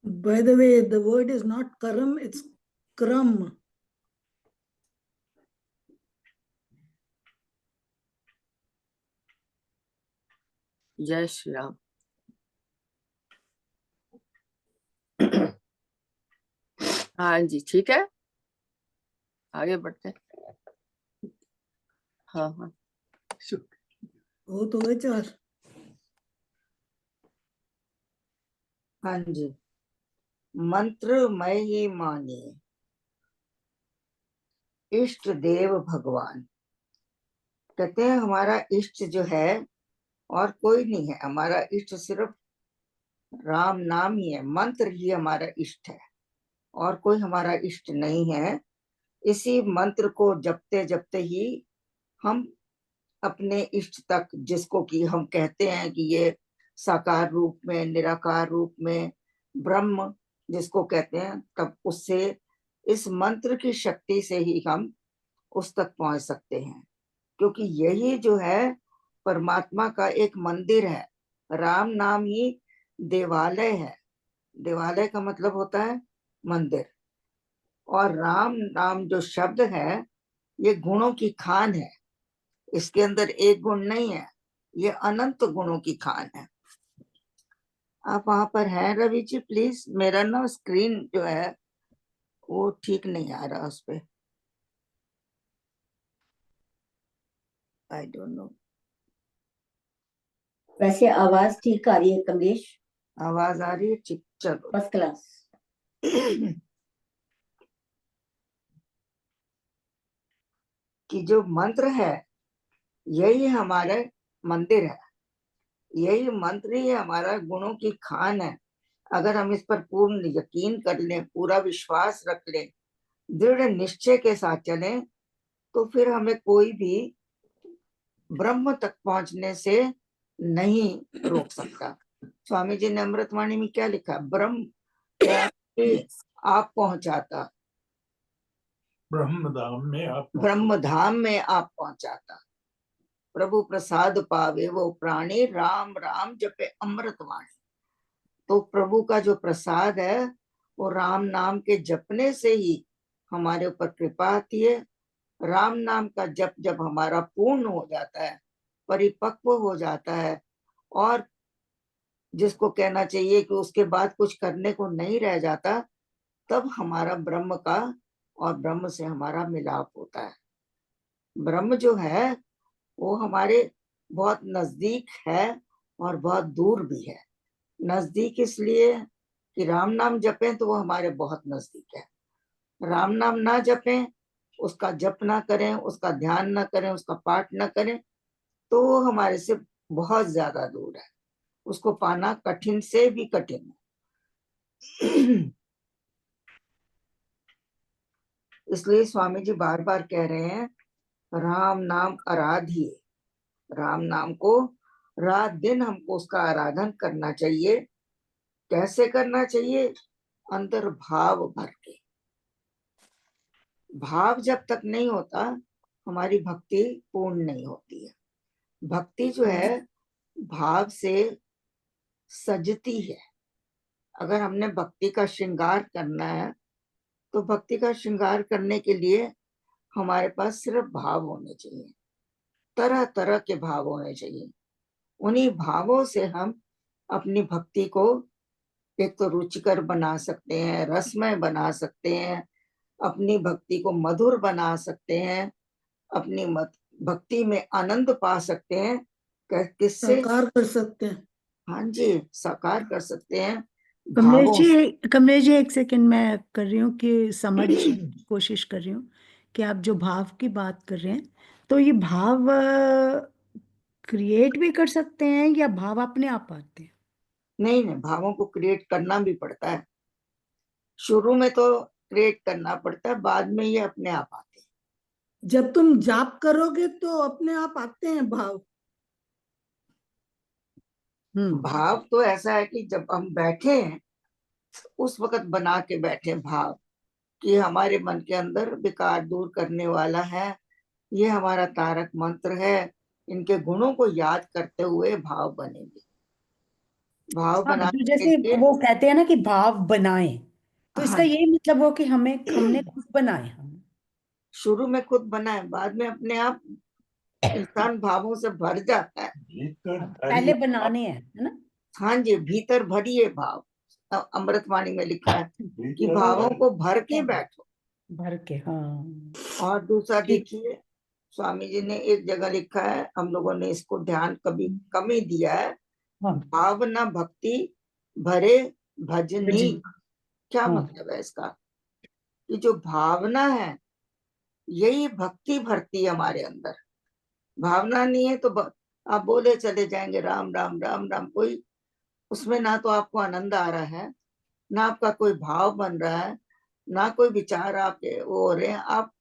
By the way, the word is not karam, it's kram. जय श्री राम। हाँ जी, ठीक है, आगे बढ़ते हैं। हाँ हाँ, वो तो है 4। हाँ जी, मंत्र मैं ही मानिए इष्ट देव भगवान। कहते हैं हमारा इष्ट जो है और कोई नहीं है, हमारा इष्ट सिर्फ राम नाम ही है, मंत्र ही हमारा इष्ट है, और कोई हमारा इष्ट नहीं है। इसी मंत्र को जपते जपते ही हम अपने इष्ट तक, जिसको कि हम कहते हैं कि ये साकार रूप में, निराकार रूप में ब्रह्म जिसको कहते हैं, तब उससे, इस मंत्र की शक्ति से ही हम उस तक पहुंच सकते हैं। क्योंकि यही जो है परमात्मा का एक मंदिर है। राम नाम ही देवालय है। देवालय का मतलब होता है मंदिर। और राम नाम जो शब्द है ये गुणों की खान है। इसके अंदर एक गुण नहीं है, ये अनंत गुणों की खान है। आप वहां पर हैं रवि जी? प्लीज, मेरा ना स्क्रीन जो है वो ठीक नहीं आ रहा उस पे, आई डोंट नो। वैसे आवाज ठीक आ रही है कमलेश? आवाज आ रही है? ठीक, चलो फर्स्ट क्लास। कि जो मंत्र है यही हमारा मंदिर है, यही मंत्र ही हमारा गुणों की खान है। अगर हम इस पर पूर्ण यकीन कर लें, पूरा विश्वास रख लें, दृढ़ निश्चय के साथ चलें, तो फिर हमें कोई भी ब्रह्म तक पहुंचने से नहीं रोक सकता। स्वामी जी ने अमृतवाणी में क्या लिखा? ब्रह्म कि आप पहुंचाता, ब्रह्म धाम में आप ब्रह्म धाम में आप पहुंचाता। प्रभु प्रसाद पावे वो प्राणी, राम राम जपे अमृतवाणी। तो प्रभु का जो प्रसाद है वो राम नाम के जपने से ही हमारे ऊपर कृपा आती है। राम नाम का जप जब हमारा पूर्ण हो जाता है, परिपक्व हो जाता है, और जिसको कहना चाहिए कि उसके बाद कुछ करने को नहीं रह जाता, तब हमारा ब्रह्म का और ब्रह्म से हमारा मिलाप होता है। ब्रह्म जो है वो हमारे बहुत नजदीक है और बहुत दूर भी है। नजदीक इसलिए कि राम नाम जपें तो वो हमारे बहुत नजदीक है। राम नाम ना जपें, उसका जप ना करें, उसका ध्यान ना करें, उसका पाठ ना करें, तो वो हमारे से बहुत ज्यादा दूर है। उसको पाना कठिन से भी कठिन है। इसलिए स्वामी जी बार बार कह रहे हैं राम नाम आराधिए। राम नाम को रात दिन हमको उसका आराधन करना चाहिए। कैसे करना चाहिए? अंदर भाव भर के। भाव जब तक नहीं होता हमारी भक्ति पूर्ण नहीं होती है। भक्ति जो है भाव से सजती है। अगर हमने भक्ति का श्रृंगार करना है तो भक्ति का श्रृंगार करने के लिए हमारे पास सिर्फ भाव होने चाहिए, तरह तरह के भाव होने चाहिए। उन्हीं भावों से हम अपनी भक्ति को एक तो रुचिकर बना सकते हैं, रसमय बना सकते हैं, अपनी भक्ति को मधुर बना सकते हैं, अपनी भक्ति में आनंद पा सकते हैं। किससे? साकार कर सकते हैं। हाँ जी, साकार कर सकते हैं कमलेश भावों जी, से। कमलेश जी, एक सेकंड मैं कर रही हूँ कि समझ कोशिश कर रही हूँ कि आप जो भाव की बात कर रहे हैं, तो ये भाव क्रिएट भी कर सकते हैं या भाव अपने आप आते हैं? नहीं नहीं, भावों को क्रिएट करना भी पड़ता है। शुरू में तो क्रिएट करना पड़ता है, बाद में ये अपने आप आते हैं। जब तुम जाप करोगे तो अपने आप आते हैं भाव। भाव तो ऐसा है कि जब हम बैठे हैं उस वक्त बना के बैठे भाव कि हमारे मन के अंदर विकार दूर करने वाला है, ये हमारा तारक मंत्र है, इनके गुणों को याद करते हुए भाव बनेंगे। भाव हाँ, बनाने जो के जैसे लिए, वो कहते हैं ना कि भाव बनाएं, तो इसका हाँ, यही मतलब हो कि हमने खुद बनाए हम। शुरू में खुद बनाए, बाद में अपने आप इंसान भावों से भर जाता है। पहले बनाने हैं, है ना? हाँ जी, भीतर भरिए भाव। अमृतवाणी में लिखा है कि भावों को भर के बैठो। भर के, हाँ। और दूसरा ठीक। देखिए, स्वामी जी ने एक जगह लिखा है, हम लोगों ने इसको ध्यान कभी कम ही दिया है, हाँ, भावना भक्ति भरे भजनी। क्या हाँ। मतलब है इसका? कि जो भावना है यही भक्ति भरती है हमारे अंदर। भावना नहीं है तो आप बोले चले जाएंगे राम राम राम राम, कोई उसमें ना तो आपको आनंद आ रहा है, ना आपका कोई भाव बन रहा है, ना कोई विचार आपके वो हो रहे हैं, आप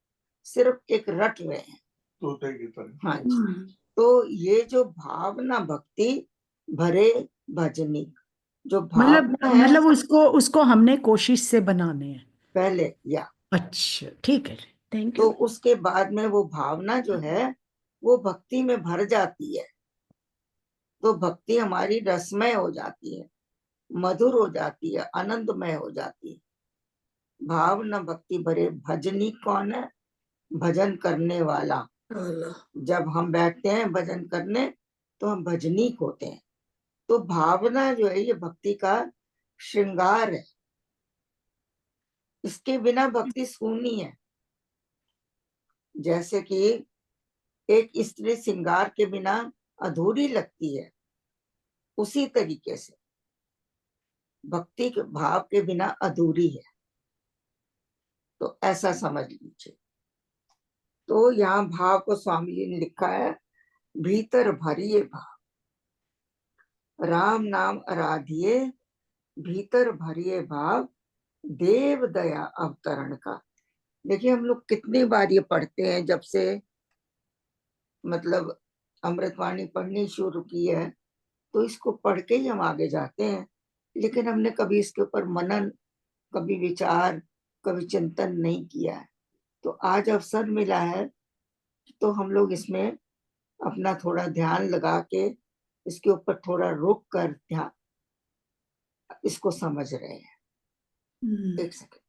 सिर्फ एक रट रहे हैं तोते की तरह। हाँ जी। तो ये जो भावना भक्ति भरे भजनी जो भावना है मतलब उसको हमने कोशिश से बनाने हैं पहले या अच्छा ठीक है थैंक तो यू। उसके बाद में वो भावना जो है वो भक्ति में भर जाती है, तो भक्ति हमारी रसमय हो जाती है, मधुर हो जाती है, आनंदमय हो जाती है। भावना भक्ति भरे भजनी कौन है? भजन करने वाला। जब हम बैठते हैं भजन करने तो हम भजनीक होते हैं। तो भावना जो है ये भक्ति का श्रृंगार है, इसके बिना भक्ति सूनी है। जैसे कि एक स्त्री श्रृंगार के बिना अधूरी लगती है, उसी तरीके से भक्ति के भाव के बिना अधूरी है। तो ऐसा समझ लीजिए। तो यहाँ भाव को स्वामी जी ने लिखा है, भीतर भरिए भाव, राम नाम आराधिए, भीतर भरिए भाव, देव दया अवतरण का। देखिए हम लोग कितनी बार ये पढ़ते हैं, जब से मतलब अमृतवाणी पढ़नी शुरू की है तो इसको पढ़ के ही हम आगे जाते हैं, लेकिन हमने कभी इसके ऊपर मनन, कभी विचार, कभी चिंतन नहीं किया है। तो आज अवसर मिला है तो हम लोग इसमें अपना थोड़ा ध्यान लगा के इसके ऊपर थोड़ा रुक कर ध्यान इसको समझ रहे हैं। एक सेकंड।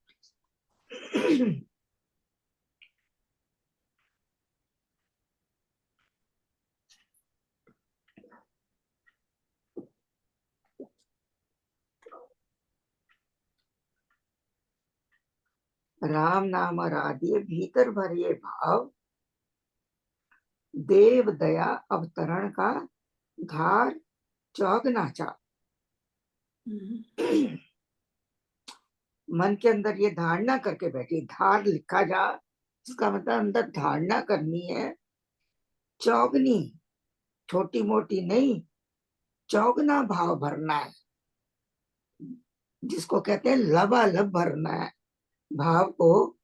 राम नाम आराधिए, भीतर भरिए भाव, देव दया अवतरण का, धार चौगना चा। मन के अंदर ये धारणा करके बैठी, धार लिखा जा, इसका मतलब अंदर धारणा करनी है। चौगनी, छोटी मोटी नहीं, चौगना भाव भरना है, जिसको कहते हैं लबालब भरना है भाव को,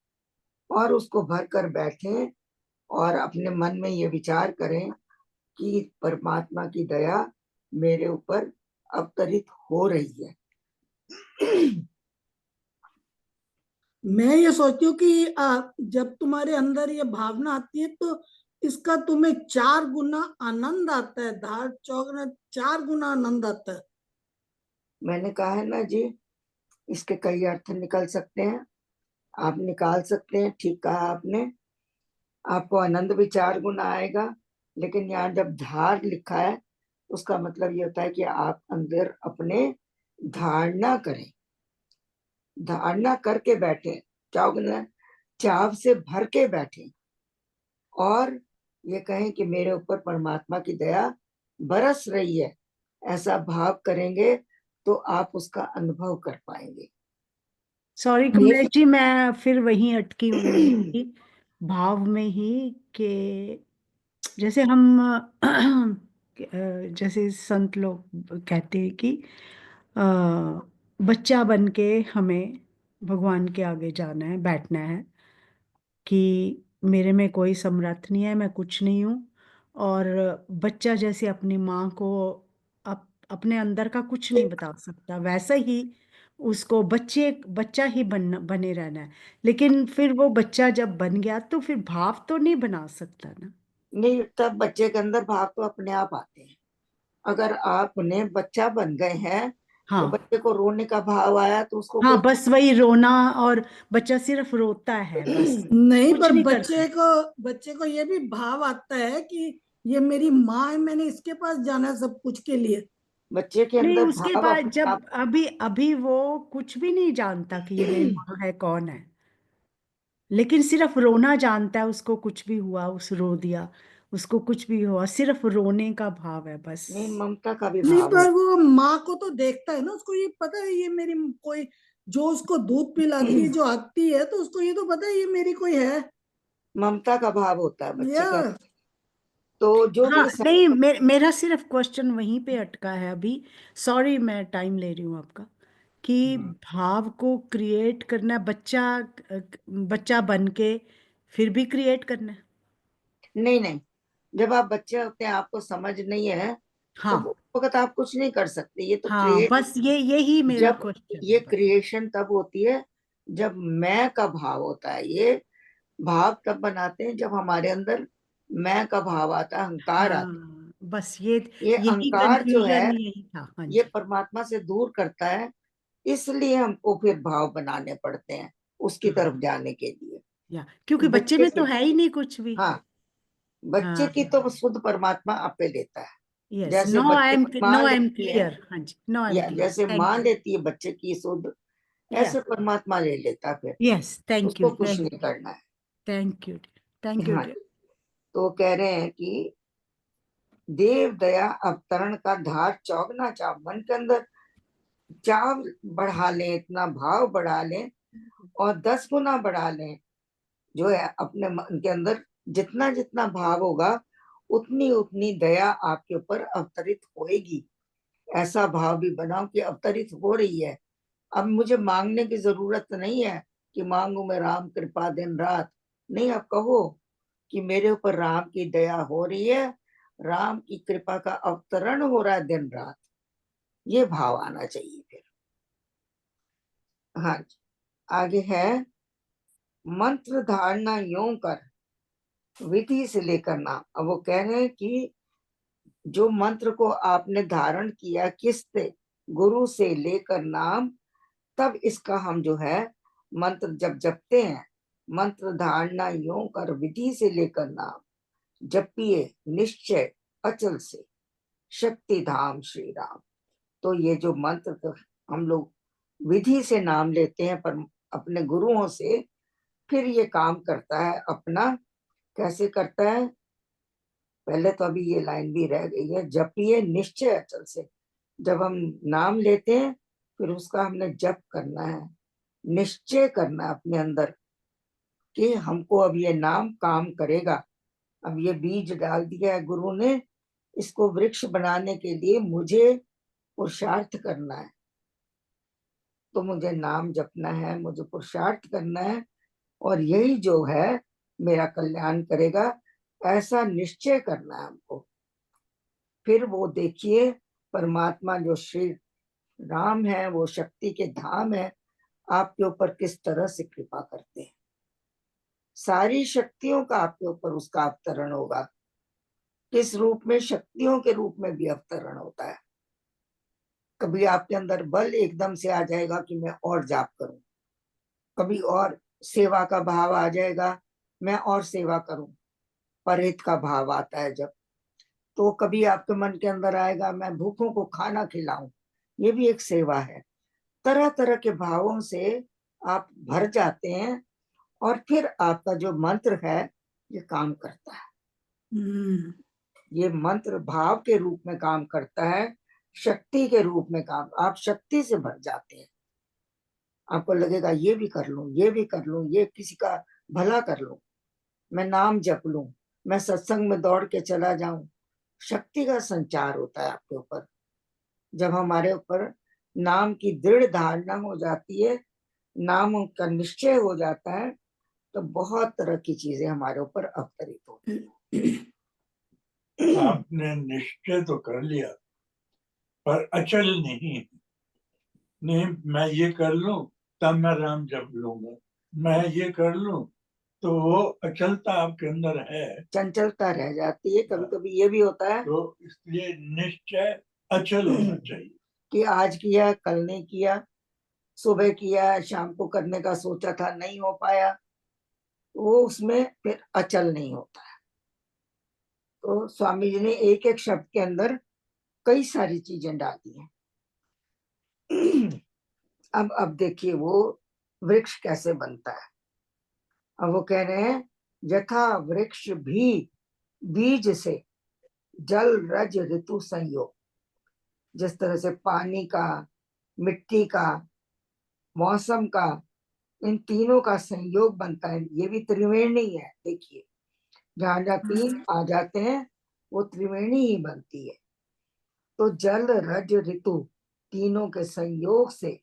और उसको भर कर बैठे और अपने मन में ये विचार करें कि परमात्मा की दया मेरे ऊपर अवतरित हो रही है। मैं ये सोचती हूँ कि जब तुम्हारे अंदर ये भावना आती है तो इसका तुम्हें 4 गुना आनंद आता है, धार चौगना 4 गुना आनंद आता है। मैंने कहा है ना जी, इसके कई अर्थ निकल सकते हैं, आप निकाल सकते हैं, ठीक कहा आपने। आपको आनंद भी 4 गुना आएगा, लेकिन यहाँ जब धार लिखा है उसका मतलब ये होता है कि आप अंदर अपने धारणा करें, धारणा करके बैठे, चौगना चाव से भर के बैठे और ये कहें कि मेरे ऊपर परमात्मा की दया बरस रही है। ऐसा भाव करेंगे तो आप उसका अनुभव कर पाएंगे। सॉरी कमलेश जी, मैं फिर वहीं अटकी हुई थी भाव में ही कि जैसे हम जैसे संत लोग कहते हैं कि बच्चा बन के हमें भगवान के आगे जाना है, बैठना है कि मेरे में कोई समर्थ नहीं है, मैं कुछ नहीं हूँ। और बच्चा जैसे अपनी माँ को अपने अंदर का कुछ नहीं बता सकता, वैसा ही उसको बच्चा ही बने रहना है। लेकिन फिर वो बच्चा जब बन गया तो फिर भाव तो नहीं बना सकता ना। नहीं, तब बच्चे के अंदर भाव तो अपने आप आते हैं। अगर आपने बच्चा बन गए हैं तो हाँ बच्चे को रोने का भाव आया तो उसको हाँ, कोई बस वही रोना, और बच्चा सिर्फ रोता है बस, नहीं, कुछ पर नहीं करता। बच्चे को ये भी भाव आता है कि ये मेरी माँ है, मैंने इसके पास जाना है सब कुछ के लिए। बच्चे के नहीं, अंदर उसके भाव बाद अपने जब आप। अभी अभी वो कुछ भी नहीं जानता कि ये मेरी माँ है, कौन है, लेकिन सिर्फ रोना जानता है। उसको कुछ भी हुआ उस रो दिया, उसको कुछ भी हुआ, सिर्फ रोने का भाव है बस। नहीं, ममता का भी नहीं, भाव है। पर वो माँ को तो देखता है ना, उसको ये पता है ये मेरी कोई जो उसको दूध पिलाती है, जो आती है, तो उसको ये तो पता है ये मेरी कोई है। ममता का भाव होता है बच्चे का। Yeah. तो जो हाँ भी नहीं, मेरा सिर्फ क्वेश्चन वहीं पे अटका है अभी। सॉरी, मैं टाइम ले रही हूँ आपका। कि भाव को क्रिएट करना है, बच्चा बन के फिर भी क्रिएट करना है। नहीं, जब आप बच्चे होते हैं, आपको समझ नहीं है, तो हाँ उस वक्त आप कुछ नहीं कर सकते। ये तो हाँ, बस यही मेरा जब क्वेश्चन ये है बस। क्रिएशन तब होती है जब मैं का भाव होता है। ये भाव तब बनाते हैं जब हमारे अंदर मैं का भाव आता है, अहंकार आता है। हाँ, बस ये यही अहंकार जो है, कंफ्यूजन यही था। हाँ ये जी। परमात्मा से दूर करता है, इसलिए हमको फिर भाव बनाने पड़ते हैं उसकी तरफ जाने के लिए। या क्योंकि बच्चे में तो है ही नहीं कुछ भी। हाँ, बच्चे हाँ, की तो शुद्ध परमात्मा आपे लेता है। यस, जैसे नो आई बच्चे एम की माँ लेती है, क्लियर। हाँ जी, नो आई एम या क्लियर। जैसे थैंक माँ यू। लेती है बच्चे की शुद्ध, या ऐसे परमात्मा ले लेता है। फिर यस, थैंक यू, उसको कुछ नहीं करना है। Thank you, thank you. हाँ, तो कह रहे हैं कि देव दया अवतरण का धार चौगना चाव, मन के अंदर चाव बढ़ा लें, इतना भाव बढ़ा लें और 10 गुना बढ़ा लें। जो है अपने मन के अंदर जितना जितना भाव होगा, उतनी उतनी दया आपके ऊपर अवतरित होएगी। ऐसा भाव भी बनाओ कि अवतरित हो रही है। अब मुझे मांगने की जरूरत नहीं है कि मांगू मैं राम कृपा दिन रात। नहीं, आप कहो कि मेरे ऊपर राम की दया हो रही है, राम की कृपा का अवतरण हो रहा है दिन रात। ये भाव आना चाहिए फिर। हाँ जी, आगे है मंत्र धारणा यूं कर विधि से लेकर नाम। अब वो कह रहे हैं कि जो मंत्र को आपने धारण किया किससे, गुरु से लेकर नाम, तब इसका हम जो है मंत्र जब जपते हैं, मंत्र धारणा यूं कर विधि से लेकर नाम, जपिए निश्चय अचल से, शक्ति धाम श्री राम। तो ये जो मंत्र हम लोग विधि से नाम लेते हैं पर अपने गुरुओं से, फिर ये काम करता है अपना। कैसे करता है? पहले तो अभी ये लाइन भी रह गई है, जपिए निश्चय अचल से। जब हम नाम लेते हैं, फिर उसका हमने जप करना है, निश्चय करना है अपने अंदर कि हमको अब ये नाम काम करेगा। अब ये बीज डाल दिया है गुरु ने, इसको वृक्ष बनाने के लिए मुझे पुरुषार्थ करना है। तो मुझे नाम जपना है, मुझे पुरुषार्थ करना है, और यही जो है मेरा कल्याण करेगा, ऐसा निश्चय करना है हमको। फिर वो देखिए परमात्मा जो श्री राम है, वो शक्ति के धाम है, आपके ऊपर किस तरह से कृपा करते हैं। सारी शक्तियों का आपके ऊपर उसका अवतरण होगा। किस रूप में? शक्तियों के रूप में भी अवतरण होता है। कभी आपके अंदर बल एकदम से आ जाएगा कि मैं और जाप करूं, कभी और सेवा का भाव आ जाएगा, मैं और सेवा करूं, परहित का भाव आता है जब। तो कभी आपके मन के अंदर आएगा मैं भूखों को खाना खिलाऊं, ये भी एक सेवा है। तरह तरह के भावों से आप भर जाते हैं, और फिर आपका जो मंत्र है ये काम करता है। ये मंत्र भाव के रूप में काम करता है, शक्ति के रूप में काम। आप शक्ति से भर जाते हैं, आपको लगेगा ये भी कर लूं, ये भी कर लूं, ये किसी का भला कर लूं, मैं नाम जप लूं, मैं सत्संग में दौड़ के चला जाऊं। शक्ति का संचार होता है आपके ऊपर। जब हमारे ऊपर नाम की दृढ़ धारणा हो जाती है, नाम का निश्चय हो जाता है, तो बहुत तरह की चीजें हमारे ऊपर अवतरित होती है। आपने निश्चय तो कर लिया पर अचल नहीं। नहीं, मैं ये कर लूं तब मैं राम जप लूंगा, मैं ये कर लूं, तो वो अचलता आपके अंदर है, चंचलता रह जाती है। कभी कभी ये भी होता है तो इसलिए निश्चय अचल होना चाहिए कि आज किया कल नहीं किया, सुबह किया शाम को करने का सोचा था नहीं हो पाया, वो उसमें फिर अचल नहीं होता है। तो स्वामी जी ने एक एक शब्द के अंदर कई सारी चीजें डाली हैं। अब देखिए वो वृक्ष कैसे बनता है। अब वो कह रहे हैं यथा वृक्ष भी बीज से जल रज ऋतु संयोग, जिस तरह से पानी का, मिट्टी का, मौसम का इन तीनों का संयोग बनता है। ये भी त्रिवेणी है, देखिए जहां जहां तीन आ जाते हैं वो त्रिवेणी ही बनती है। तो जल रज ऋतु तीनों के संयोग से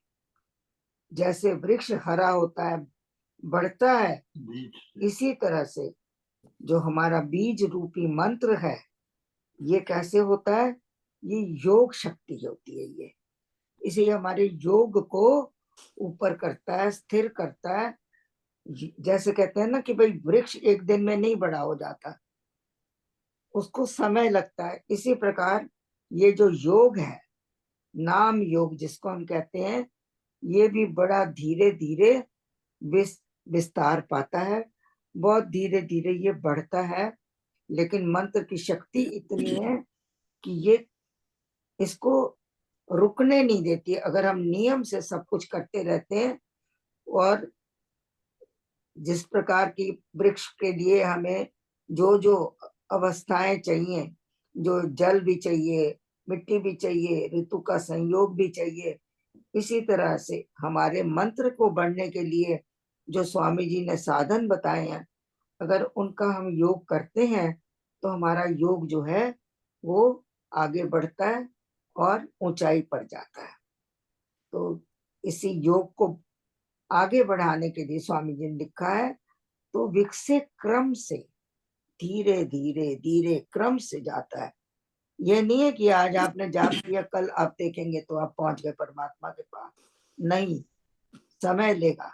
जैसे वृक्ष हरा होता है, बढ़ता है, इसी तरह से जो हमारा बीज रूपी मंत्र है ये कैसे होता है, ये योग शक्ति होती है। ये इसे हमारे योग को ऊपर करता है, स्थिर करता है। जैसे कहते हैं ना कि भाई वृक्ष एक दिन में नहीं बड़ा हो जाता, उसको समय लगता है। इसी प्रकार ये जो योग है, नाम योग जिसको हम कहते हैं, ये भी बड़ा धीरे धीरे विस्तार पाता है, बहुत धीरे धीरे ये बढ़ता है। लेकिन मंत्र की शक्ति इतनी है कि ये इसको रुकने नहीं देती। अगर हम नियम से सब कुछ करते रहते हैं, और जिस प्रकार की वृक्ष के लिए हमें जो जो अवस्थाएं चाहिए, जो जल भी चाहिए, मिट्टी भी चाहिए, ऋतु का संयोग भी चाहिए, इसी तरह से हमारे मंत्र को बढ़ने के लिए जो स्वामी जी ने साधन बताए हैं, अगर उनका हम योग करते हैं तो हमारा योग जो है वो आगे बढ़ता है और ऊंचाई पर जाता है। तो इसी योग को आगे बढ़ाने के लिए स्वामी जी ने लिखा है, तो विकसित क्रम से धीरे धीरे धीरे क्रम से जाता है। ये नहीं है कि आज आपने जाप किया कल आप देखेंगे तो आप पहुंच गए परमात्मा के पास, नहीं, समय लेगा।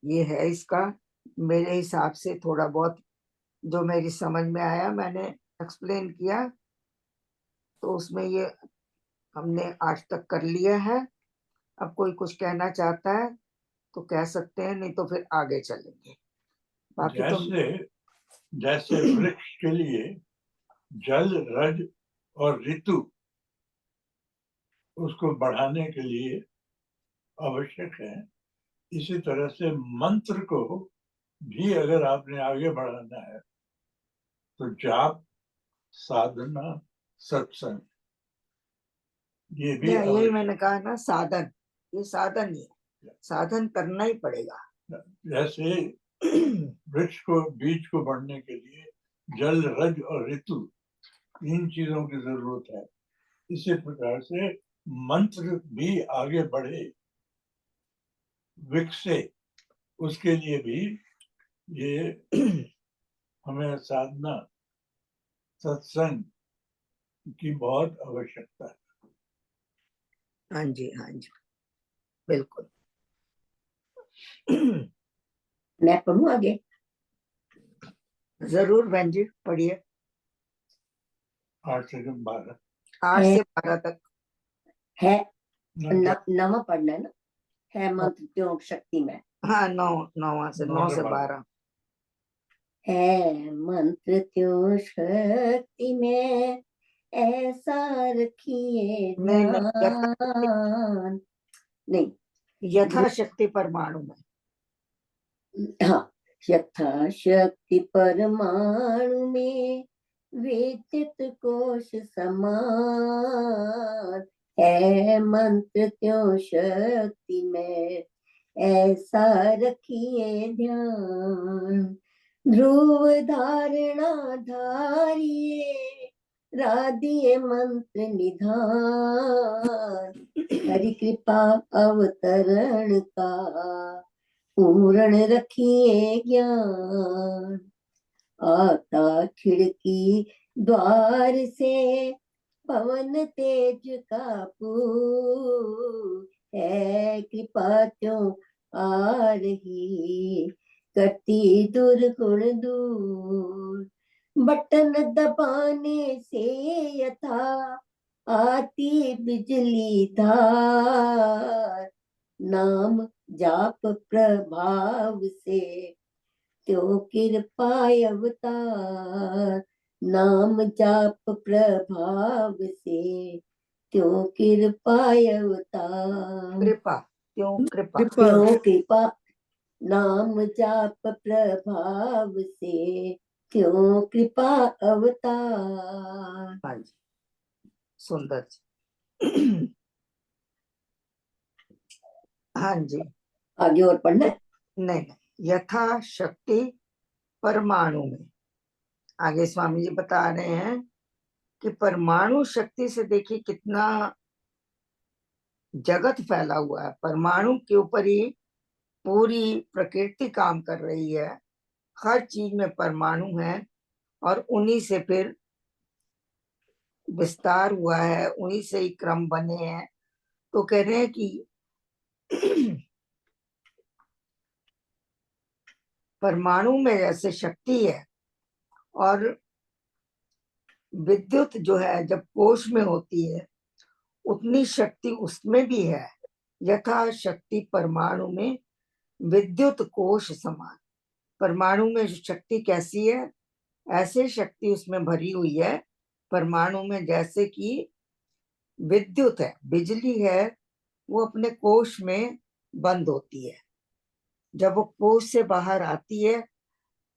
ये है इसका मेरे हिसाब से थोड़ा बहुत जो मेरी समझ में आया, मैंने एक्सप्लेन किया। तो उसमें ये हमने आज तक कर लिया है। अब कोई कुछ कहना चाहता है तो कह सकते हैं, नहीं तो फिर आगे चलेंगे। बाकी जैसे वृक्ष के लिए जल रज और ऋतु उसको बढ़ाने के लिए आवश्यक है, इसी तरह से मंत्र को भी अगर आपने आगे बढ़ाना है तो जाप, साधना, सत्संग, ये भी यही मैंने कहा ना, साधन, ये साधन ही है, साधन करना ही पड़ेगा। जैसे वृक्ष को, बीज को बढ़ने के लिए जल, रज और ऋतु, इन चीजों की जरूरत है। इसी प्रकार से मंत्र भी आगे बढ़े, विकसे, उसके लिए भी ये हमें साधना, सत्संग की बहुत आवश्यकता है। हाँ जी, हाँ जी, बिल्कुल। मैं पढ़ूं आगे? जरूर बहन जी, पढ़िए। 8 से 12, 8 से 12 तक है। नवा पढ़ना है ना, है मंत्र त्यों शक्ति में। हाँ, 9 से 12 है मंत्र त्यों शक्ति में, ऐसा रखिए ध्यान। नहीं, यथाशक्ति परमाणु में। हाँ, यथाशक्ति परमाणु में विद्युत कोश समान, है मंत्र त्यों शक्ति में, ऐसा रखिए ध्यान। ध्रुव धारणा धारिये, राधिये मंत्र निधान, हरि कृपा अवतरण का पूर्ण रखिए ज्ञान। आता खिड़की द्वार से पवन तेज का पूर, है कृपा त्यों आ रही, करती दुर्गुण दूर। बटन दबाने से यथा आती बिजली धार, नाम जाप प्रभाव से त्यों कृपा अवतार। नाम जाप प्रभाव से त्यों कृपा अवतार। त्यों कृपा नाम जाप प्रभाव से त्यों कृपा अवतार। हाँ जी, सुंदर। हाँ जी, आगे और पढ़ना है? नहीं, यथा शक्ति परमाणु में। आगे स्वामी जी बता रहे हैं कि परमाणु शक्ति से देखिए कितना जगत फैला हुआ है। परमाणु के ऊपर ही पूरी प्रकृति काम कर रही है। हर चीज में परमाणु है और उन्हीं से फिर विस्तार हुआ है, उन्हीं से ही क्रम बने हैं। तो कह रहे हैं कि परमाणु में जैसे शक्ति है और विद्युत जो है जब कोश में होती है उतनी शक्ति उसमें भी है। यथा शक्ति परमाणु में विद्युत कोश समान। परमाणु में शक्ति कैसी है, ऐसे शक्ति उसमें भरी हुई है परमाणु में, जैसे कि विद्युत है, बिजली है, वो अपने कोश में बंद होती है। जब वो कोश से बाहर आती है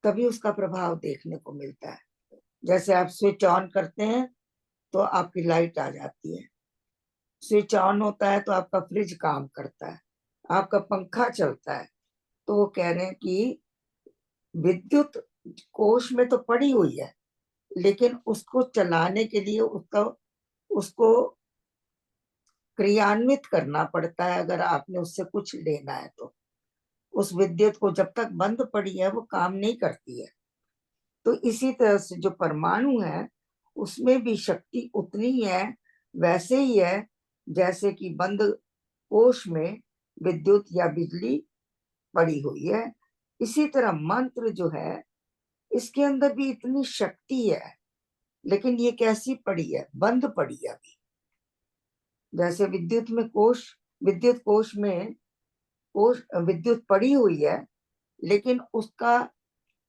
तभी उसका प्रभाव देखने को मिलता है। जैसे आप स्विच ऑन करते हैं तो आपकी लाइट आ जाती है, स्विच ऑन होता है तो आपका फ्रिज काम करता है, आपका पंखा चलता है। तो वो कह रहे हैं कि विद्युत कोश में तो पड़ी हुई है, लेकिन उसको चलाने के लिए उसको क्रियान्वित करना पड़ता है। अगर आपने उससे कुछ लेना है तो उस विद्युत को जब तक बंद पड़ी है वो काम नहीं करती है। तो इसी तरह से जो परमाणु है उसमें भी शक्ति उतनी ही है, वैसे ही है जैसे कि बंद कोश में विद्युत या बिजली पड़ी हुई है। इसी तरह मंत्र जो है इसके अंदर भी इतनी शक्ति है, लेकिन ये कैसी पड़ी है, बंद पड़ी है अभी। जैसे विद्युत कोश में विद्युत पड़ी हुई है, लेकिन उसका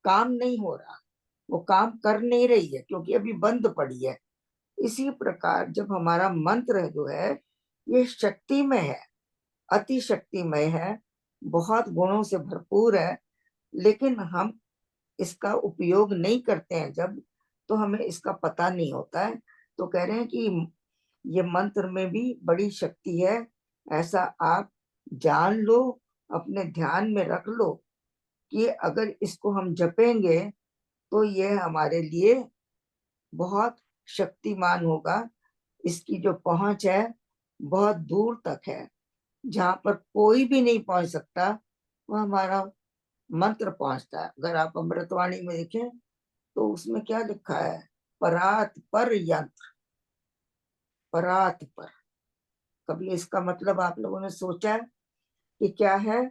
काम नहीं हो रहा, वो काम कर नहीं रही है क्योंकि अभी बंद पड़ी है। इसी प्रकार जब हमारा मंत्र जो है ये शक्तिमय है, अति शक्तिमय है, बहुत गुणों से भरपूर है, लेकिन हम इसका उपयोग नहीं करते हैं जब, तो हमें इसका पता नहीं होता है। तो कह रहे हैं कि ये मंत्र में भी बड़ी शक्ति है, ऐसा आप जान लो, अपने ध्यान में रख लो कि अगर इसको हम जपेंगे तो ये हमारे लिए बहुत शक्तिमान होगा। इसकी जो पहुंच है बहुत दूर तक है, जहां पर कोई भी नहीं पहुंच सकता वो हमारा मंत्र पहुंचता है। अगर आप अमृतवाणी में देखें तो उसमें क्या लिखा है, परात पर यंत्र, परात पर। कभी इसका मतलब आप लोगों ने सोचा है कि क्या है?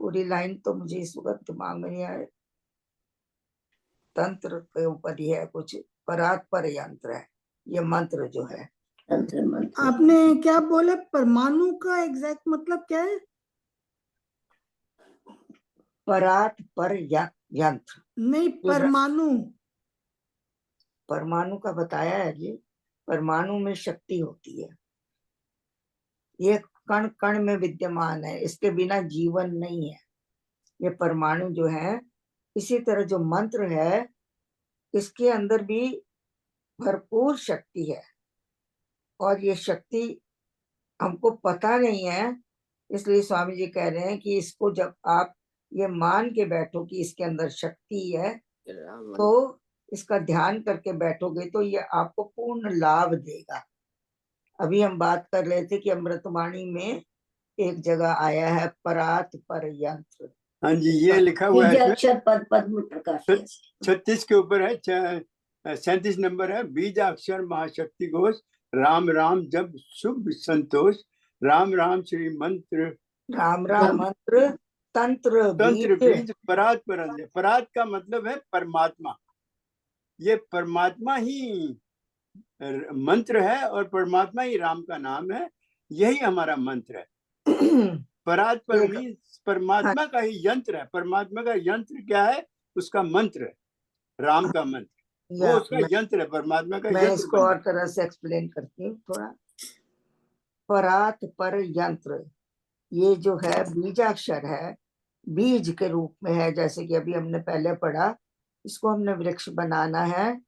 पूरी लाइन तो मुझे इस वक्त दिमाग में नहीं आए, तंत्र के ऊपर ही है कुछ, परात पर यंत्र है ये मंत्र जो है। आपने क्या बोले, परमाणु का एग्जैक्ट मतलब क्या है? परात पर यंत्र नहीं, परमाणु। परमाणु का बताया है जी, परमाणु में शक्ति होती है, ये कण कण में विद्यमान है, इसके बिना जीवन नहीं है ये परमाणु जो है। इसी तरह जो मंत्र है इसके अंदर भी भरपूर शक्ति है, और ये शक्ति हमको पता नहीं है। इसलिए स्वामी जी कह रहे हैं कि इसको जब आप ये मान के बैठो कि इसके अंदर शक्ति है, तो इसका ध्यान करके बैठोगे तो ये आपको पूर्ण लाभ देगा। अभी हम बात कर रहे थे कि अमृतवाणी में एक जगह आया है परात पर यंत्र। हाँ जी, ये लिखा हुआ है अक्षर पद पद में प्रकाश 36 के ऊपर है, 37 नंबर है। बीज अक्षर महाशक्ति घोष, राम राम जब शुभ संतोष, राम राम श्री मंत्र, राम राम मंत्र तंत्र बीज परात पर। परात का मतलब है परमात्मा, ये परमात्मा ही मंत्र है और परमात्मा ही राम का नाम है, यही हमारा मंत्र है। परात पर मीन्स परमात्मा का ही यंत्र है। परमात्मा का यंत्र क्या है? उसका मंत्र है, राम का मंत्र, वो उसका यंत्र है, परमात्मा का। मैं इसको और तरह से एक्सप्लेन करती हूँ थोड़ा। परात पर यंत्र ये जो है बीजाक्षर है, बीज के रूप में है, जैसे कि अभी हमने पहले पढ़ा, इसको हमने वृक्ष बनाना है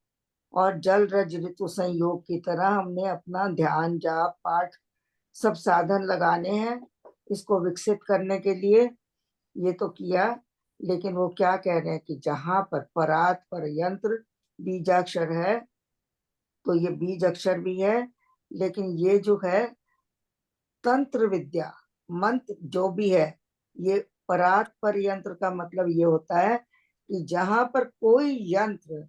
और जल रज ऋतु संयोग की तरह हमने अपना ध्यान जाप पाठ सब साधन लगाने हैं, इसको विकसित करने के लिए ये तो किया, लेकिन वो क्या कह रहे हैं कि जहां पर परात पर यंत्र बीजाक्षर है, तो ये बीज अक्षर भी है, लेकिन ये जो है तंत्र विद्या मंत्र जो भी है, ये परात पर यंत्र का मतलब ये होता है कि जहां पर कोई यंत्र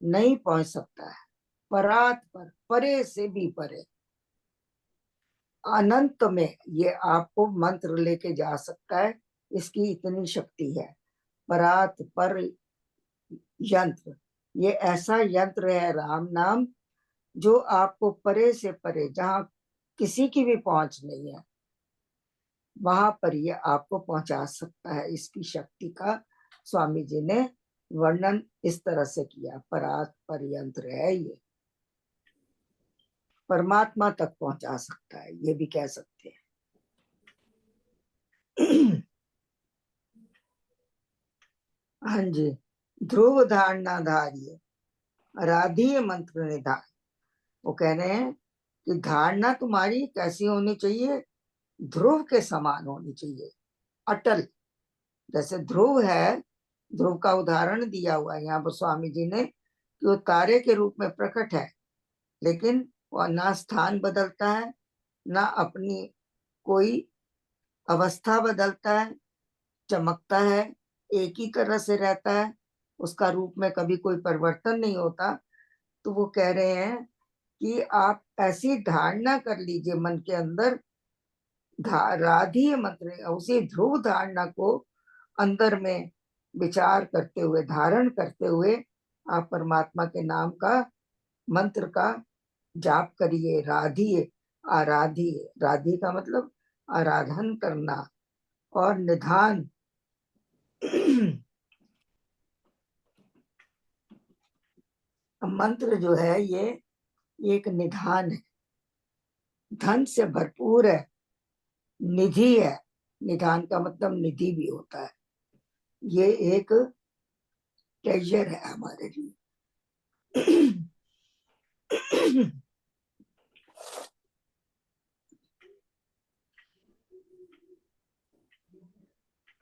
नहीं पहुंच सकता है, परात पर, परे से भी परे, अनंत में ये आपको मंत्र लेके जा सकता है, इसकी इतनी शक्ति है। परात पर यंत्र, ये ऐसा यंत्र है राम नाम, जो आपको परे से परे, जहां किसी की भी पहुंच नहीं है, वहां पर ये आपको पहुंचा सकता है। इसकी शक्ति का स्वामी जी ने वर्णन इस तरह से किया, परात पर यंत्र है ये, परमात्मा तक पहुंचा सकता है, ये भी कह सकते हैं। हाँ जी, ध्रुव धारणा धारिये राधीय मंत्र निधान। वो कह रहे हैं कि धारणा तुम्हारी कैसी होनी चाहिए, ध्रुव के समान होनी चाहिए, अटल। जैसे ध्रुव है, ध्रुव का उदाहरण दिया हुआ है यहाँ पर स्वामी जी ने कि वो तारे के रूप में प्रकट है, लेकिन वह ना स्थान बदलता है, ना अपनी कोई अवस्था बदलता है, चमकता है, एक ही तरह से रहता है, उसका रूप में कभी कोई परिवर्तन नहीं होता। तो वो कह रहे हैं कि आप ऐसी धारणा कर लीजिए मन के अंदर, राधीय मंत्र, उसी ध्रुव धारणा को अंदर में विचार करते हुए, धारण करते हुए आप परमात्मा के नाम का, मंत्र का जाप करिए। राधीय, आराधीय, राधी का मतलब आराधन करना, और निधान मंत्र जो है ये एक निधान है, धन से भरपूर है, निधि है। निधान का मतलब निधि भी होता है, ये एक ट्रेजर है हमारे लिए।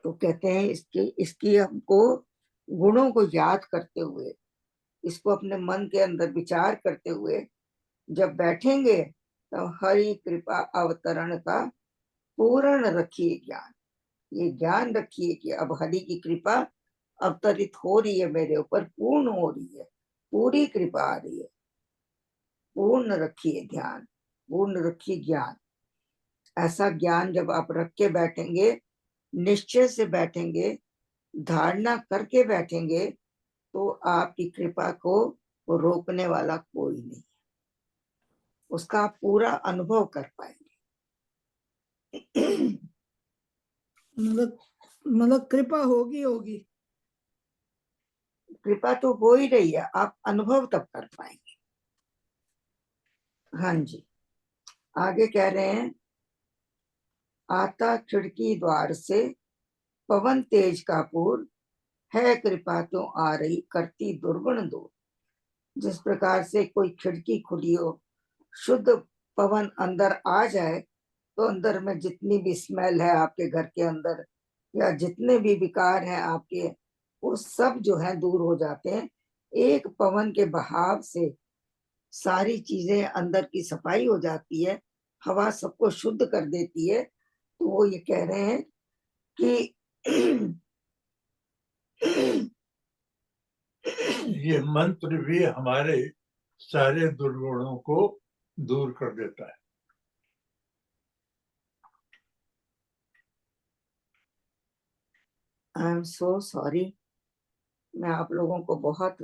तो कहते हैं इसकी हमको गुणों को याद करते हुए, इसको अपने मन के अंदर विचार करते हुए जब बैठेंगे, तो हरि कृपा अवतरण का पूर्ण रखिए ज्ञान। ये ज्ञान रखिए कि अब हरि की कृपा अवतरित हो रही है मेरे ऊपर, पूर्ण हो रही है, पूरी कृपा आ रही है। पूर्ण रखिए ध्यान, पूर्ण रखिए ज्ञान। ऐसा ज्ञान जब आप रख के बैठेंगे, निश्चय से बैठेंगे, धारणा करके बैठेंगे, तो आपकी कृपा को रोकने वाला कोई नहीं, उसका आप पूरा अनुभव कर पाएंगे। मतलब कृपा होगी होगी, कृपा तो हो ही रही है, आप अनुभव तब कर पाएंगे। हाँ जी, आगे कह रहे हैं, आता खिड़की द्वार से पवन तेज का पूर, है कृपा तो आ रही करती दुर्गुण दूर। जिस प्रकार से कोई खिड़की खुली हो, शुद्ध पवन अंदर आ जाए, तो अंदर में जितनी भी स्मेल है आपके घर के अंदर, या जितने भी विकार हैं आपके, वो सब जो है दूर हो जाते हैं। एक पवन के बहाव से सारी चीजें अंदर की सफाई हो जाती है, हवा सबको शुद्ध कर देती है। तो वो ये कह रहे हैं कि ये मंत्र भी हमारे सारे दुर्गुणों को दूर कर देता है। आई एम सो सॉरी, मैं आप लोगों को बहुत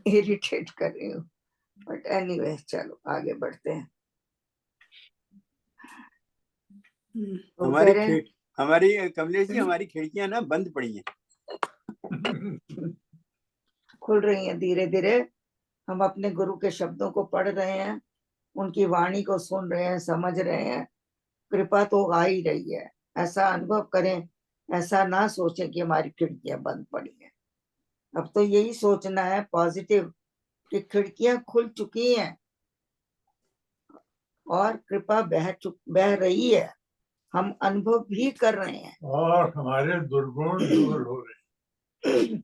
इरिटेट कर रही हूँ, बट एनीवे चलो आगे बढ़ते हैं। तो कह रहे हैं, हमारी कमलेश जी, हमारी खिड़कियां ना बंद पड़ी हैं। खुल रही हैं धीरे धीरे। हम अपने गुरु के शब्दों को पढ़ रहे हैं, उनकी वाणी को सुन रहे हैं, समझ रहे हैं, कृपा तो आ ही रही है। ऐसा अनुभव करें, ऐसा ना सोचें कि हमारी खिड़कियां बंद पड़ी हैं। अब तो यही सोचना है पॉजिटिव, कि खिड़कियां खुल चुकी हैं और कृपा बह रही है। हम अनुभव भी कर रहे हैं और हमारे दुर्गुण दूर हो रहे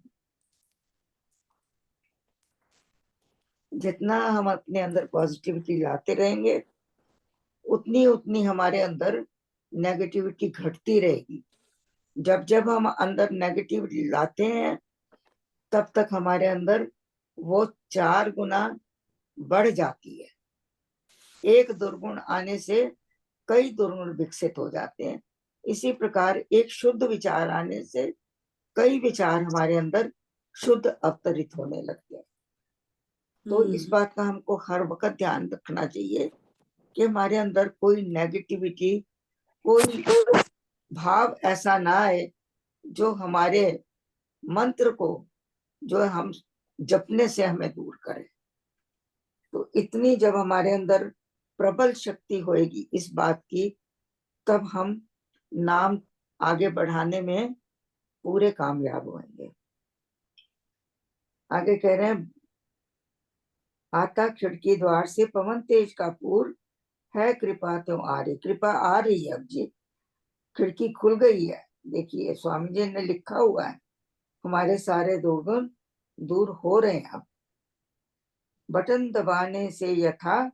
जितना हम अपने अंदर पॉजिटिविटी लाते रहेंगे उतनी उतनी हमारे अंदर नेगेटिविटी घटती रहेगी। जब जब हम अंदर नेगेटिविटी लाते हैं तब तक हमारे अंदर वो 4 गुना बढ़ जाती है। एक दुर्गुण आने से कई दुर्गुण विकसित हो जाते हैं। इसी प्रकार एक शुद्ध विचार आने से कई विचार हमारे अंदर शुद्ध अवतरित होने लगते हैं। तो इस बात का हमको हर वक्त ध्यान रखना चाहिए कि हमारे अंदर कोई नेगेटिविटी, कोई भाव ऐसा ना आए जो हमारे मंत्र को, जो हम जपने से हमें दूर करे। तो इतनी जब हमारे अंदर प्रबल शक्ति होएगी इस बात की, तब हम नाम आगे बढ़ाने में पूरे कामयाब होंगे। आगे कह रहे हैं, आता खिड़की द्वार से पवन तेज का पूर है, कृपा त्यों आ रही। कृपा आ रही है अब जी, खिड़की खुल गई है। देखिए स्वामी जी ने लिखा हुआ है, हमारे सारे दुर्गुण दूर हो रहे हैं अब। बटन दबाने से यथा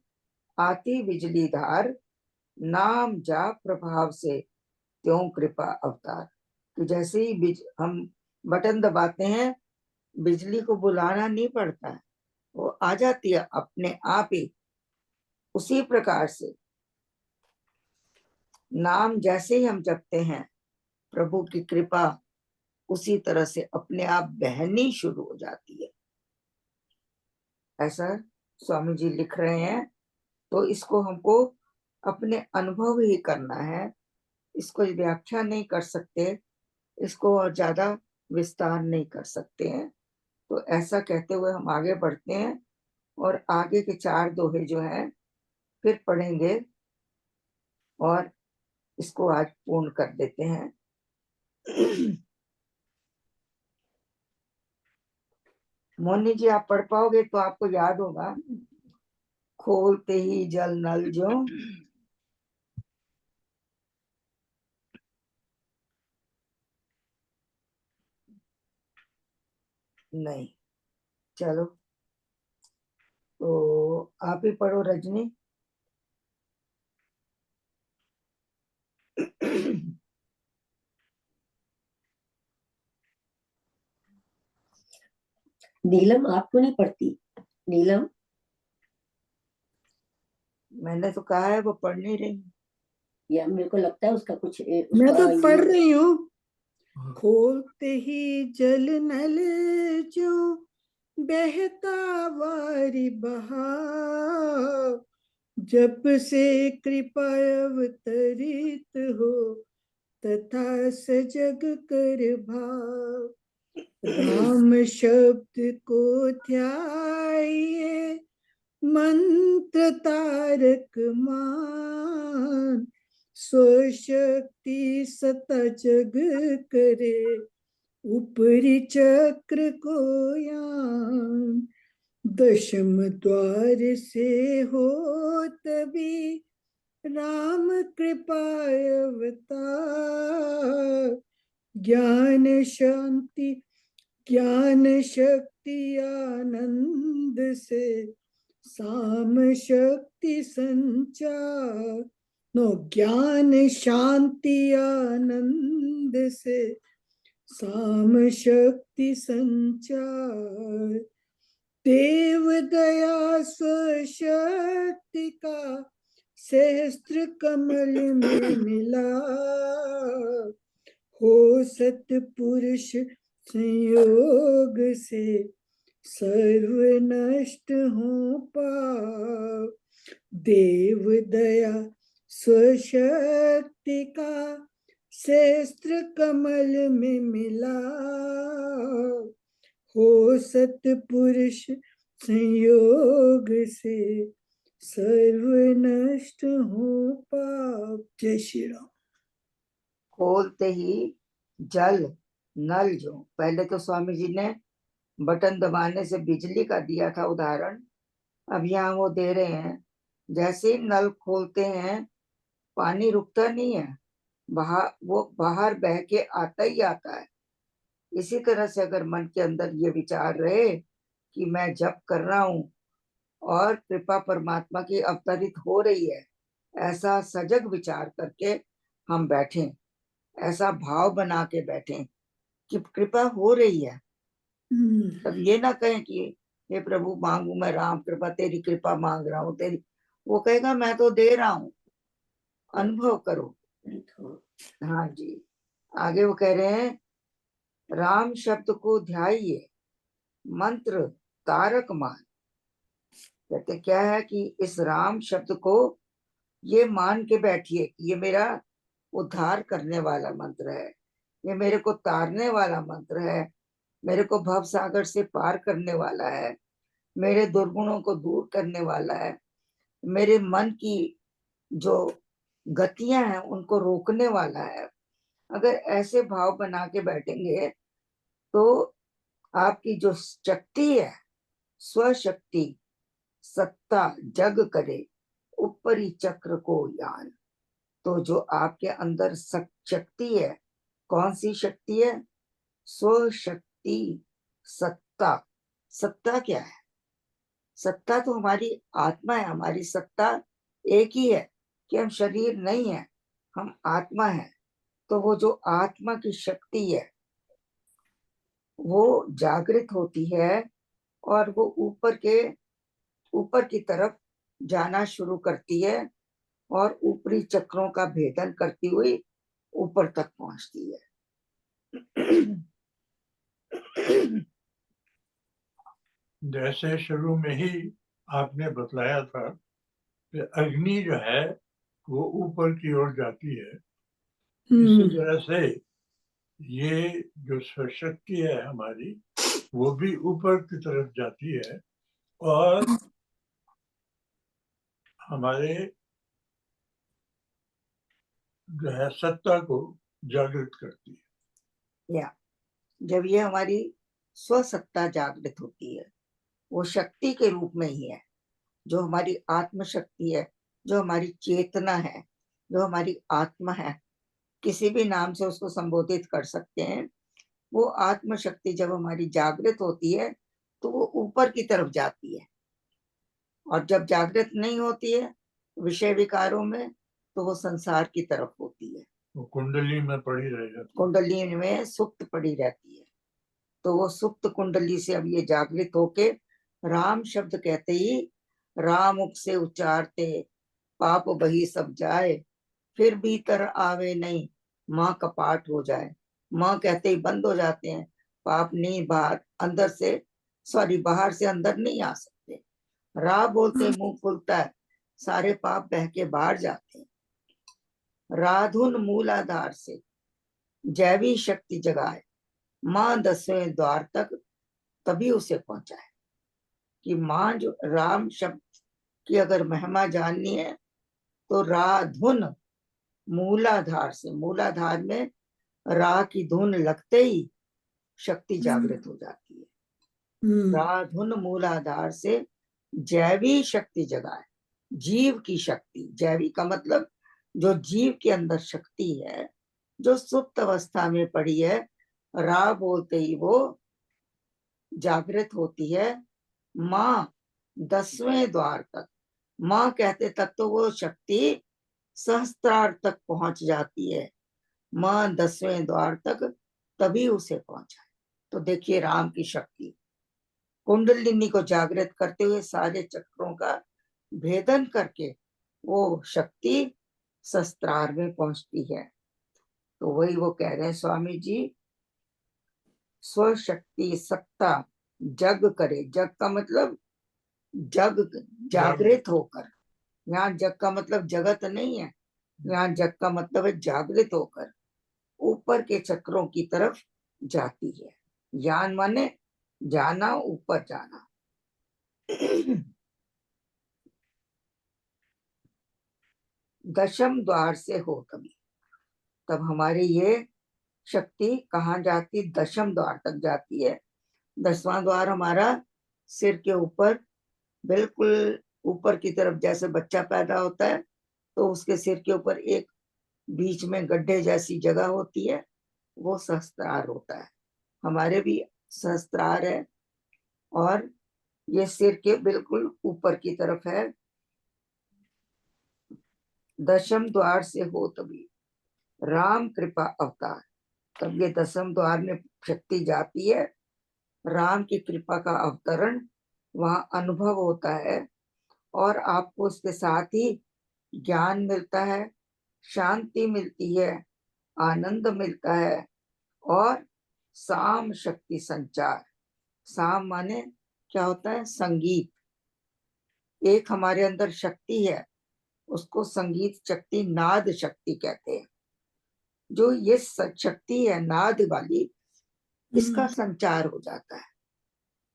आती बिजली धार, नाम जाप प्रभाव से त्यों कृपा अवतार। कि जैसे ही हम बटन दबाते हैं, बिजली को बुलाना नहीं पड़ता है, वो आ जाती है अपने आप ही। उसी प्रकार से नाम जैसे ही हम जपते हैं, प्रभु की कृपा उसी तरह से अपने आप बहनी शुरू हो जाती है। ऐसा स्वामी जी लिख रहे हैं। तो इसको हमको अपने अनुभव ही करना है, इसको व्याख्या नहीं कर सकते, इसको और ज्यादा विस्तार नहीं कर सकते हैं। तो ऐसा कहते हुए हम आगे बढ़ते हैं और आगे के 4 दोहे जो हैं फिर पढ़ेंगे और इसको आज पूर्ण कर देते हैं। मोनी जी आप पढ़ पाओगे तो आपको याद होगा। खोलते ही जल नल जो, नहीं, चलो तो आप ही पढ़ो रजनी। नीलम आपको नहीं पढ़ती? नीलम, मैंने तो कहा है वो पढ़ नहीं रही। या मेरे को लगता है उसका कुछ मैं तो उसका पढ़ ये रही हूँ। खोलते ही जल नल जो, बहता वारी बहाव, जब से कृपा अवतरित हो, तथा सजग कर भाव। राम शब्द को ध्याये, मंत्र तारक मान, स्वशक्ति सता जग करे, ऊपरी चक्र को यान। दशम द्वार से हो तभी, राम कृपा अवतार। ज्ञान शक्ति आनंद से, साम शक्ति संचार। नो, ज्ञान शांति आनंद से, साम शक्ति संचार। देव दया स्वशक्ति का, सहस्त्र कमल में मिला, हो सतपुरुष संयोग से, सर्व नष्ट हो पाव। देव दया स्वशक्ति का, सहस्त्र कमल में मिला, हो सतपुरुष संयोग से, सर्व नष्ट हो पाप। जय श्री राम। खोलते ही जल नल जो, पहले तो स्वामी जी ने बटन दबाने से बिजली का दिया था उदाहरण, अब यहाँ वो दे रहे हैं जैसे ही नल खोलते हैं पानी रुकता नहीं है, वो बाहर बह के आता ही आता है। इसी तरह से अगर मन के अंदर ये विचार रहे कि मैं जप कर रहा हूँ और कृपा परमात्मा की अवतरित हो रही है, ऐसा सजग विचार करके हम बैठें, ऐसा भाव बना के बैठें कि कृपा हो रही है। तब ये ना कहें कि हे प्रभु मांगू मैं राम कृपा, तेरी कृपा मांग रहा हूँ तेरी। वो कहेगा मैं तो दे रहा हूँ, अनुभव करो। हाँ जी। आगे वो कह रहे हैं, राम शब्द को ध्याइए मंत्र तारक मान। कहते क्या है कि इस राम शब्द को ये मान के बैठिए कि ये मेरा उद्धार करने वाला मंत्र है, ये मेरे को तारने वाला मंत्र है, मेरे को भव सागर से पार करने वाला है, मेरे दुर्गुणों को दूर करने वाला है, मेरे मन की जो गतियां हैं उनको रोकने वाला है। अगर ऐसे भाव बना के बैठेंगे तो आपकी जो शक्ति है, स्वशक्ति, सत्ता जग करे ऊपरी चक्र को यान। तो जो आपके अंदर शक्ति है, कौन सी शक्ति है? स्वशक्ति, सत्ता। सत्ता क्या है? सत्ता तो हमारी आत्मा है। हमारी सत्ता एक ही है कि हम शरीर नहीं है, हम आत्मा है। तो वो जो आत्मा की शक्ति है वो जागृत होती है और वो ऊपर की तरफ जाना शुरू करती है और ऊपरी चक्रों का भेदन करती हुई ऊपर तक पहुंचती है। जैसे शुरू में ही आपने बतलाया था कि अग्नि जो है वो ऊपर की ओर जाती है, इसी तरह से ये जो स्वशक्ति है हमारी वो भी ऊपर की तरफ जाती है और हमारे जो है सत्ता को जागृत करती है। या जब ये हमारी स्वसत्ता जागृत होती है, वो शक्ति के रूप में ही है, जो हमारी आत्म शक्ति है, जो हमारी चेतना है, जो हमारी आत्मा है, किसी भी नाम से उसको संबोधित कर सकते हैं। वो आत्म शक्ति जब हमारी जागृत होती है तो वो ऊपर की तरफ जाती है, और जब जागृत नहीं होती है विषय विकारों में तो वो संसार की तरफ होती है, वो कुंडली में पड़ी रह जाती है, कुंडली में सुप्त पड़ी रहती है। तो वो सुप्त कुंडली से अब ये जागृत होके राम शब्द कहते ही राम मुख से उच्चारते पाप बही सब जाए, फिर भीतर आवे नहीं माँ कपाट हो जाए। माँ कहते ही बंद हो जाते हैं, पाप नहीं बाहर अंदर से बाहर से अंदर नहीं आ सकते। रा बोलते मुंह खुलता है, सारे पाप बह के बाहर जाते हैं। राधुन मूलाधार से जैवी शक्ति जगाए, माँ 10वें द्वार तक तभी उसे पहुंचाए। कि माँ जो राम शब्द की अगर महिमा जाननी है तो राधुन मूलाधार से, मूलाधार में रा की धुन लगते ही शक्ति जागृत हो जाती है। राधुन मूलाधार से जैवी शक्ति जगाए, जीव की शक्ति। जैवी का मतलब जो जीव के अंदर शक्ति है, जो सुप्त अवस्था में पड़ी है, रा बोलते ही वो जागृत होती है। माँ 10वें द्वार तक, माँ कहते तक तो वो शक्ति सहस्त्रार तक पहुंच जाती है। माँ 10वें द्वार तक तभी उसे पहुंचा। तो देखिए राम की शक्ति कुंडलिनी को जागृत करते हुए सारे चक्रों का भेदन करके वो शक्ति सहस्त्रार में पहुंचती है। तो वही वो कह रहे हैं स्वामी जी, स्वशक्ति सत्ता जग करे। जग का मतलब जग, जागृत होकर। यहाँ जग का मतलब जगत नहीं है, यहाँ जग का मतलब है जागृत होकर ऊपर के चक्रों की तरफ जाती है। यान माने जाना, ऊपर जाना। दशम द्वार से हो तभी, तब हमारी ये शक्ति कहाँ जाती? दशम द्वार तक जाती है। 10वां द्वार हमारा सिर के ऊपर, बिल्कुल ऊपर की तरफ। जैसे बच्चा पैदा होता है तो उसके सिर के ऊपर एक बीच में गड्ढे जैसी जगह होती है, वो सहस्त्रार होता है। हमारे भी सहस्त्रार है और ये सिर के बिल्कुल ऊपर की तरफ है। दशम द्वार से हो तभी राम कृपा अवतार। तब ये दशम द्वार में शक्ति जाती है, राम की कृपा का अवतरण वहां अनुभव होता है और आपको उसके साथ ही ज्ञान मिलता है, शांति मिलती है, आनंद मिलता है और साम शक्ति संचार। साम माने क्या होता है? संगीत। एक हमारे अंदर शक्ति है, उसको संगीत शक्ति, नाद शक्ति कहते हैं। जो ये शक्ति है नाद वाली, इसका संचार हो जाता है।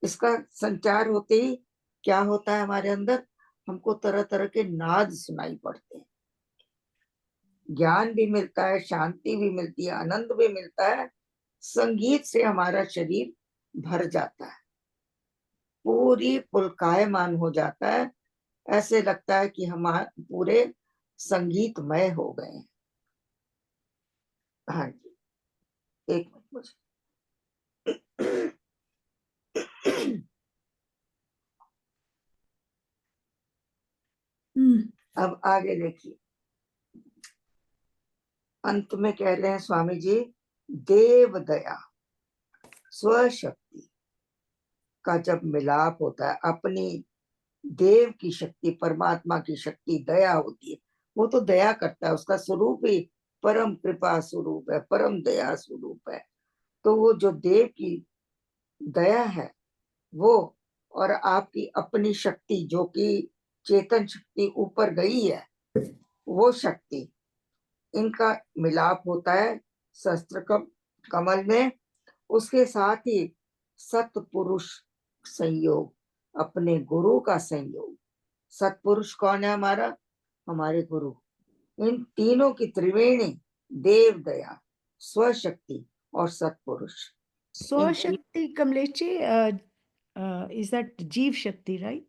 इसका संचार होते ही क्या होता है हमारे अंदर? हमको तरह तरह के नाद सुनाई पड़ते हैं, ज्ञान भी मिलता है, शांति भी मिलती है, आनंद भी मिलता है। संगीत से हमारा शरीर भर जाता है, पूरी पुलकायमान हो जाता है। ऐसे लगता है कि हम पूरे संगीतमय हो गए हैं। हाँ जी, एक मिनट मुझे। अब आगे देखिए, अंत में कह रहे हैं स्वामी जी, देव दया स्वशक्ति का जब मिलाप होता है, अपनी देव की शक्ति, परमात्मा की शक्ति दया होती है। वो तो दया करता है, उसका स्वरूप ही परम कृपा स्वरूप है, परम दया स्वरूप है। तो वो जो देव की दया है वो, और आपकी अपनी शक्ति जो कि चेतन शक्ति ऊपर गई है, वो शक्ति, इनका मिलाप होता है शस्त्र कमल में। उसके साथ ही सतपुरुष संयोग, अपने गुरु का संयोग। सतपुरुष कौन है? हमारा, हमारे गुरु। इन तीनों की त्रिवेणी, देव दया, स्वशक्ति और सतपुरुष। स्वशक्ति, कमलेश जी, is that जीव शक्ति, right?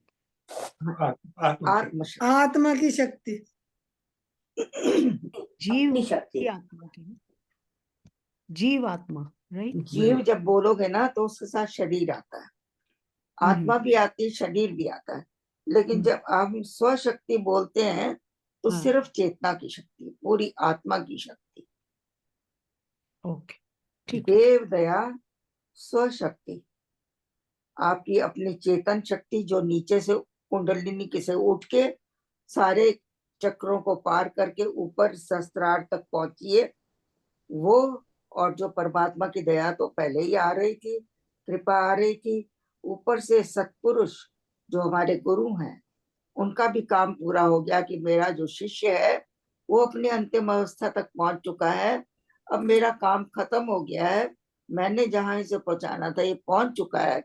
आत्मशक्ति, आत्मा की शक्ति, जीव अपनी शक्ति। आत्मा की, जीव आत्मा, राइट? जीव जब बोलोगे ना तो उसके साथ शरीर आता है, आत्मा भी आती है, शरीर भी आता है। लेकिन जब आप स्वशक्ति बोलते हैं तो हाँ। सिर्फ चेतना की शक्ति, पूरी आत्मा की शक्ति। ओके, ठीक। देव दया स्वशक्ति, आपकी अपनी चेतन शक्ति जो नीचे से कुंडलिनी के से उठ के सारे चक्रों को पार करके ऊपर सहस्त्रार तक पहुंची है वो। और जो परमात्मा की दया तो पहले ही आ रही थी, कृपा आ रही थी। ऊपर से सत्पुरुष जो हमारे गुरु हैं, उनका भी काम पूरा हो गया कि मेरा जो शिष्य है वो अपनी अंतिम अवस्था तक पहुंच चुका है, अब मेरा काम खत्म हो गया है, मैंने जहां इसे पहुंचाना था ये पहुंच चुका है।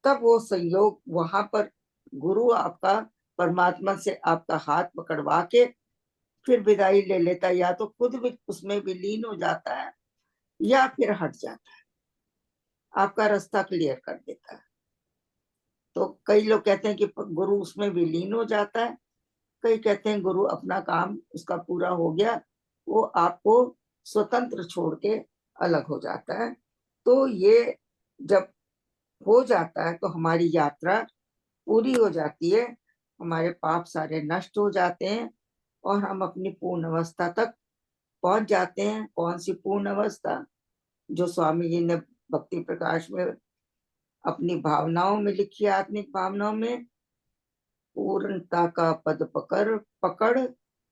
तब वो संयोग वहां पर गुरु आपका परमात्मा से आपका हाथ पकड़वा के फिर विदाई ले लेता है, या तो खुद भी उसमें विलीन हो जाता है या फिर हट जाता है, आपका रास्ता क्लियर कर देता है। तो कई लोग कहते हैं कि गुरु उसमें विलीन हो जाता है, कई कहते हैं गुरु अपना काम उसका पूरा हो गया, वो आपको स्वतंत्र छोड़ के अलग हो जाता है। तो ये जब हो जाता है तो हमारी यात्रा पूरी हो जाती है, हमारे पाप सारे नष्ट हो जाते हैं और हम अपनी पूर्ण अवस्था तक पहुंच जाते हैं। कौन सी पूर्ण अवस्था? जो स्वामी जी ने भक्ति प्रकाश में अपनी भावनाओं में लिखी, आत्मिक भावनाओं में, पूर्णता का पद पकड़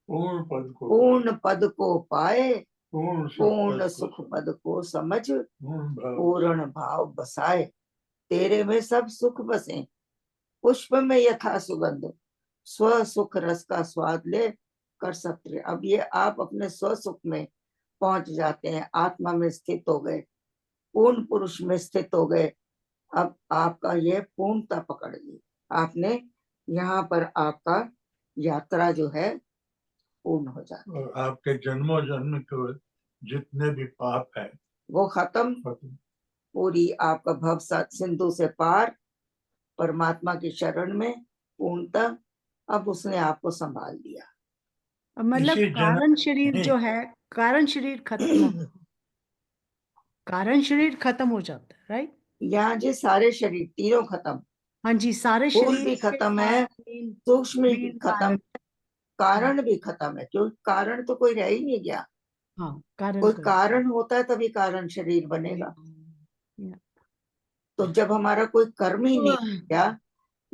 पूर्ण पद को पाए, पूर्ण सुख पद को समझ, पूर्ण भाव बसाए, तेरे में सब सुख बसे, पुष्प में यथा सुगंध, स्व सुख रस का स्वाद ले कर सत्य। अब ये आप अपने स्व सुख में पहुंच जाते हैं, आत्मा में स्थित हो गए, पूर्ण पुरुष में स्थित हो गए। अब आपका ये पूर्णता पकड़ ली आपने, यहाँ पर आपका यात्रा जो है पूर्ण हो जाती है। आपके जन्मों जन्म के जितने भी पाप है वो खत्म, पूरी आपका भव सिंधु से पार, परमात्मा की शरण में पूर्णता। अब उसने आपको संभाल लिया, मतलब इसी कारण शरीर नहीं, जो है, कारण शरीर खत्म हो, कारण शरीर खत्म हो जाता है, राइट? यहाँ जी सारे शरीर तीनों खत्म, हाँ जी, सारे फूल शरीर भी के खत्म साथ है, मेन सूक्ष्म भी मेन खत्म कारण। है, कारण भी खत्म है, क्योंकि कारण तो कोई रह ही नहीं गया। हाँ, कारण कोई को कारण होता है तभी कारण शरीर बनेगा। या। तो जब हमारा कोई कर्म ही नहीं रह गया,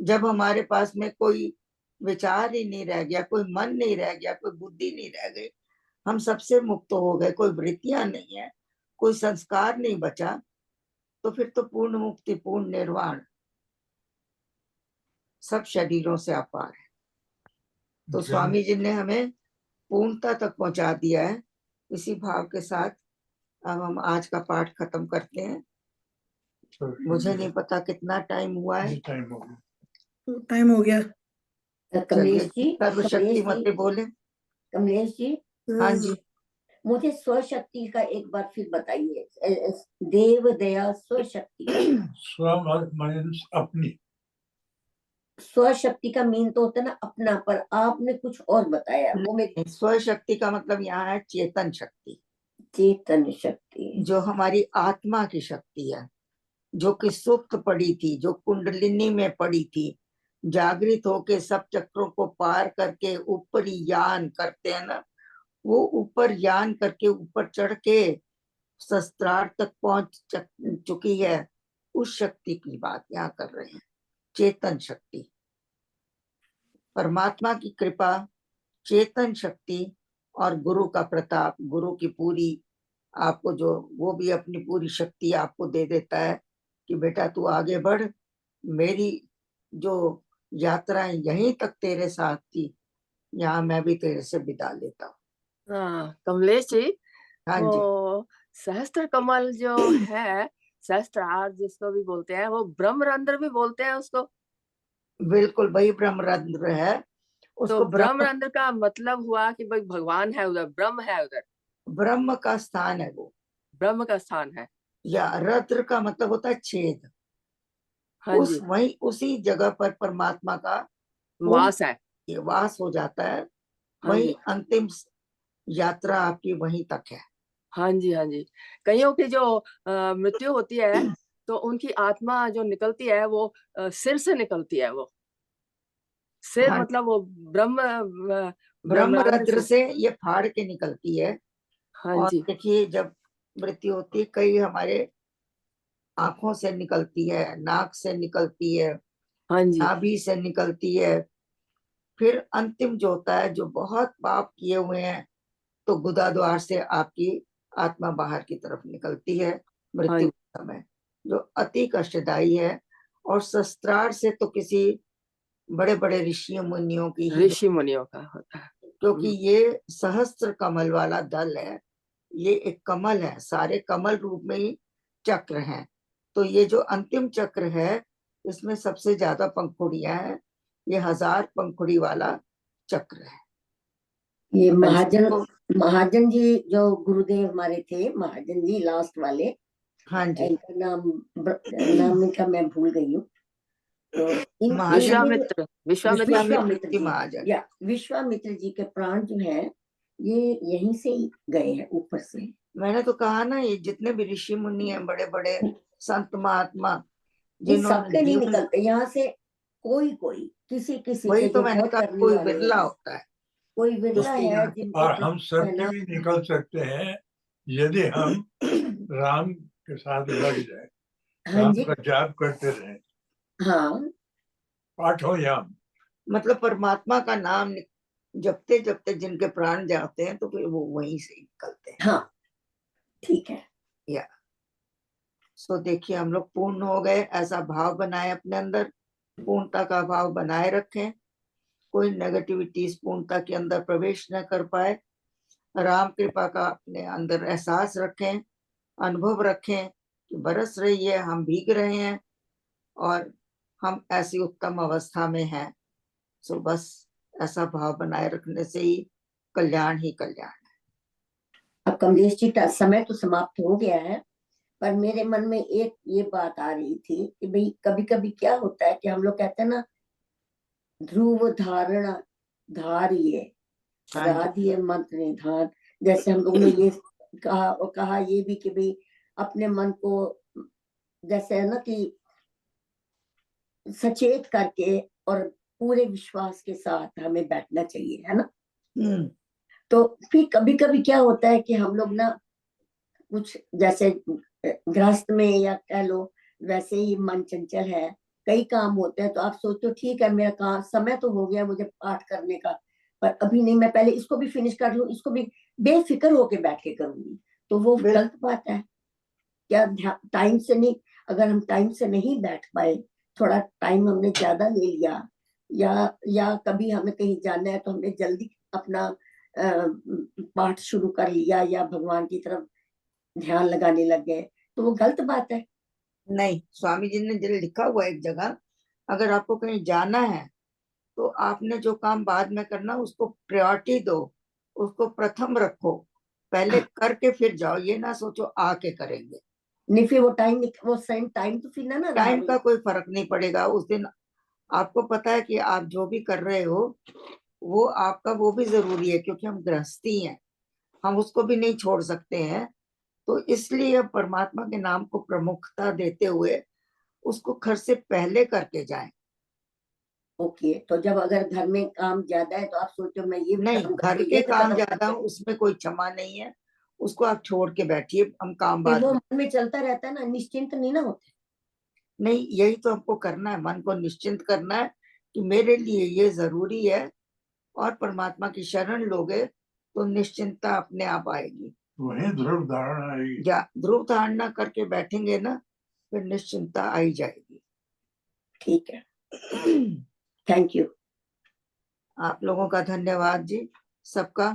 जब हमारे पास में कोई विचार ही नहीं रह गया, कोई मन नहीं रह गया, कोई बुद्धि नहीं रह गई, हम सबसे मुक्त हो गए, कोई वृत्तियां नहीं है, कोई संस्कार नहीं बचा, तो फिर तो पूर्ण मुक्ति, पूर्ण निर्वाण सब शरीरों से अपार है। तो स्वामी जी ने हमें पूर्णता तक पहुंचा दिया है। इसी भाव के साथ अब हम आज का पाठ खत्म करते हैं। मुझे नहीं पता कितना टाइम हुआ है। टाइम हो गया। कमलेश जी, सर्वशक्ति मत बोले। कमलेश जी, हाँ जी, मुझे स्वशक्ति का एक बार फिर बताइए। देव दया स्वशक्ति, स्व अपनी, स्वशक्ति का मीन तो होता है ना अपना, पर आपने कुछ और बताया, वो मेरी स्वशक्ति का मतलब यहाँ है चेतन शक्ति, चेतन शक्ति, जो हमारी आत्मा की शक्ति है, जो कि सुप्त पड़ी थी, जो कुंडलिनी में पड़ी थी, जागृत होके सब चक्रों को पार करके ऊपरी यान करते हैं ना, वो ऊपर यान करके ऊपर चढ़ के शस्त्रार्थ तक पहुंच चुकी है। उस शक्ति की बात यहाँ कर रहे हैं, चेतन शक्ति, परमात्मा की कृपा, चेतन शक्ति और गुरु का प्रताप, गुरु की पूरी आपको जो वो भी अपनी पूरी शक्ति आपको दे देता है कि बेटा तू आगे बढ़, मेरी जो यात्रा यहीं तक तेरे साथ थी, यहाँ मैं भी तेरे से विदा लेता हूँ। हाँ कमलेश जी, हाँ जी, वो सहस्त्र कमल जो है, सहस्त्रार जिसको भी बोलते हैं, वो ब्रह्मरंध्र भी बोलते हैं उसको। बिल्कुल वही ब्रह्मरंध्र है। तो उसको ब्रह्मरंध्र का मतलब हुआ कि भाई भगवान है उधर, ब्रह्म है उधर, ब्रह्म का स्थान है वो, ब्रह्म का स्थान है। या रद्र का मतलब होता है छेद। हाँ उस जी, वही उसी जगह पर परमात्मा का वास है। ये वास हो जाता है। हाँ वही जी, अंतिम यात्रा आपकी वहीं तक है। हाँ जी, हाँ जी। कईयों की जो मृत्यु होती है तो उनकी आत्मा जो निकलती है वो सिर से निकलती है। वो सिर हाँ, मतलब वो ब्रह्म ब्रह्मांड ब्रह्मरंध्र से। से ये फाड़ के निकलती है। हाँ और जी, देखिए जब मृत्यु होती है, कई हमारे आंखों से निकलती है, नाक से निकलती है, हाँ जी, नाभि से निकलती है। फिर अंतिम जो होता है, जो बहुत पाप किए हुए हैं, तो गुदा द्वार से आपकी आत्मा बाहर की तरफ निकलती है हाँ मृत्यु के समय, जो अति कष्टदायी है। और शस्त्रार से तो किसी बड़े बड़े ऋषि मुनियों की ही, ऋषि मुनियों का होता है। क्योंकि ये सहस्त्र कमल वाला दल है, ये एक कमल है, सारे कमल रूप में ही चक्र हैं। तो ये जो अंतिम चक्र है, इसमें सबसे ज्यादा पंखुड़ियां हैं, ये 1000 पंखुड़ी वाला चक्र है। ये महाजन, तो महाजन जी जो गुरुदेव हमारे थे, महाजन जी लास्ट वाले, हाँ जी, इनका नाम इनका मैं भूल गई हूँ। तो विश्वामित्र, विश्वामित्र विश्वामित्र जी, महाजन, या विश्वामित्र जी के प्राण जो है ये यहीं से ही गए हैं ऊपर से। मैंने तो कहा ना, ये जितने भी ऋषि मुनि हैं, बड़े बड़े संत महात्मा, ये जिन्होंने सबके नहीं जीवन, निकलते यहाँ से, कोई कोई किसी किसी वही के तो जो मैंने बहुत कहा, करने कोई वाले बिरला हैं, होता है कोई विरला उसके है यहाँ। जिनको और हम सबके कहना- भी निकल सकते हैं यदि हम राम के साथ लग जाए, हाँ राम जी, का जाप करते रहे, हाँ पाठों याम। मतलब परमात्मा का नाम जपते जपते जिनके प्राण जाते हैं, तो फिर वो वहीं से निकलते हैं। हाँ ठीक है। या सो देखिए, हम लोग पूर्ण हो गए, ऐसा भाव बनाए अपने अंदर, पूर्णता का भाव बनाए रखें, कोई नेगेटिविटी इस पूर्णता के अंदर प्रवेश न कर पाए। राम कृपा का अपने अंदर एहसास रखें, अनुभव रखें कि बरस रही है, हम भीग रहे हैं और हम ऐसी उत्तम अवस्था में हैं। सो बस ऐसा भाव बनाए रखने से ही कल्याण ही कल्याण। अब कमलेश जी का समय तो समाप्त हो गया है, पर मेरे मन में एक ये बात आ रही थी कि भाई कभी कभी क्या होता है कि हम लोग कहते हैं ना, ध्रुव धारणा धारिये, राधीय मंत्र निधान। जैसे हम लोगों ने ये कहा और कहा ये भी कि भाई अपने मन को जैसे है ना कि सचेत करके और पूरे विश्वास के साथ हमें बैठना चाहिए, है ना। तो फिर कभी कभी क्या होता है कि हम लोग ना कुछ जैसे गृहस्थ में या कह लो वैसे ही मन चंचल है, कई काम होते हैं, तो आप सोचो ठीक है मेरा काम समय तो हो गया मुझे पाठ करने का, पर अभी नहीं, मैं पहले इसको भी फिनिश कर लूं, इसको भी बेफिक्र होके बैठ के करूंगी, तो वो गलत बात है। क्या टाइम से नहीं, अगर हम टाइम से नहीं बैठ पाए, थोड़ा टाइम हमने ज्यादा ले लिया, या कभी हमें कहीं जाना है तो हमने जल्दी अपना पाठ शुरू कर लिया या भगवान की तरफ ध्यान लगाने लग गए, तो वो गलत बात है। नहीं, स्वामी जी ने लिखा हुआ एक जगह, अगर आपको कहीं जाना है तो आपने जो काम बाद में करना उसको प्रायोरिटी दो, उसको प्रथम रखो, पहले करके फिर जाओ, ये ना सोचो आके करेंगे। नहीं फिर वो टाइम, वो सेम टाइम तो फिर ना टाइम का कोई फर्क नहीं पड़ेगा उस दिन। आपको पता है कि आप जो भी कर रहे हो वो आपका वो भी जरूरी है, क्योंकि हम गृहस्थी हैं, हम उसको भी नहीं छोड़ सकते हैं। तो इसलिए अब परमात्मा के नाम को प्रमुखता देते हुए उसको घर से पहले करके जाएं। ओके, तो जब अगर घर में काम ज्यादा है तो आप सोचो मैं ये नहीं, घर के काम ज्यादा हो उसमें कोई क्षमा नहीं है, उसको आप छोड़ के बैठिए, हम काम बाद वो में। मन में चलता रहता है ना, निश्चिंत नहीं ना होते। नहीं, यही तो हमको करना है, मन को निश्चिंत करना है कि मेरे लिए ये जरूरी है, और परमात्मा की शरण लोगे तो निश्चिंतता अपने आप आएगी, वही ध्रुव धारणा आएगी। या ध्रुव धारणा करके बैठेंगे ना, फिर निश्चिंतता आई जाएगी। ठीक है, थैंक यू। आप लोगों का धन्यवाद जी, सबका।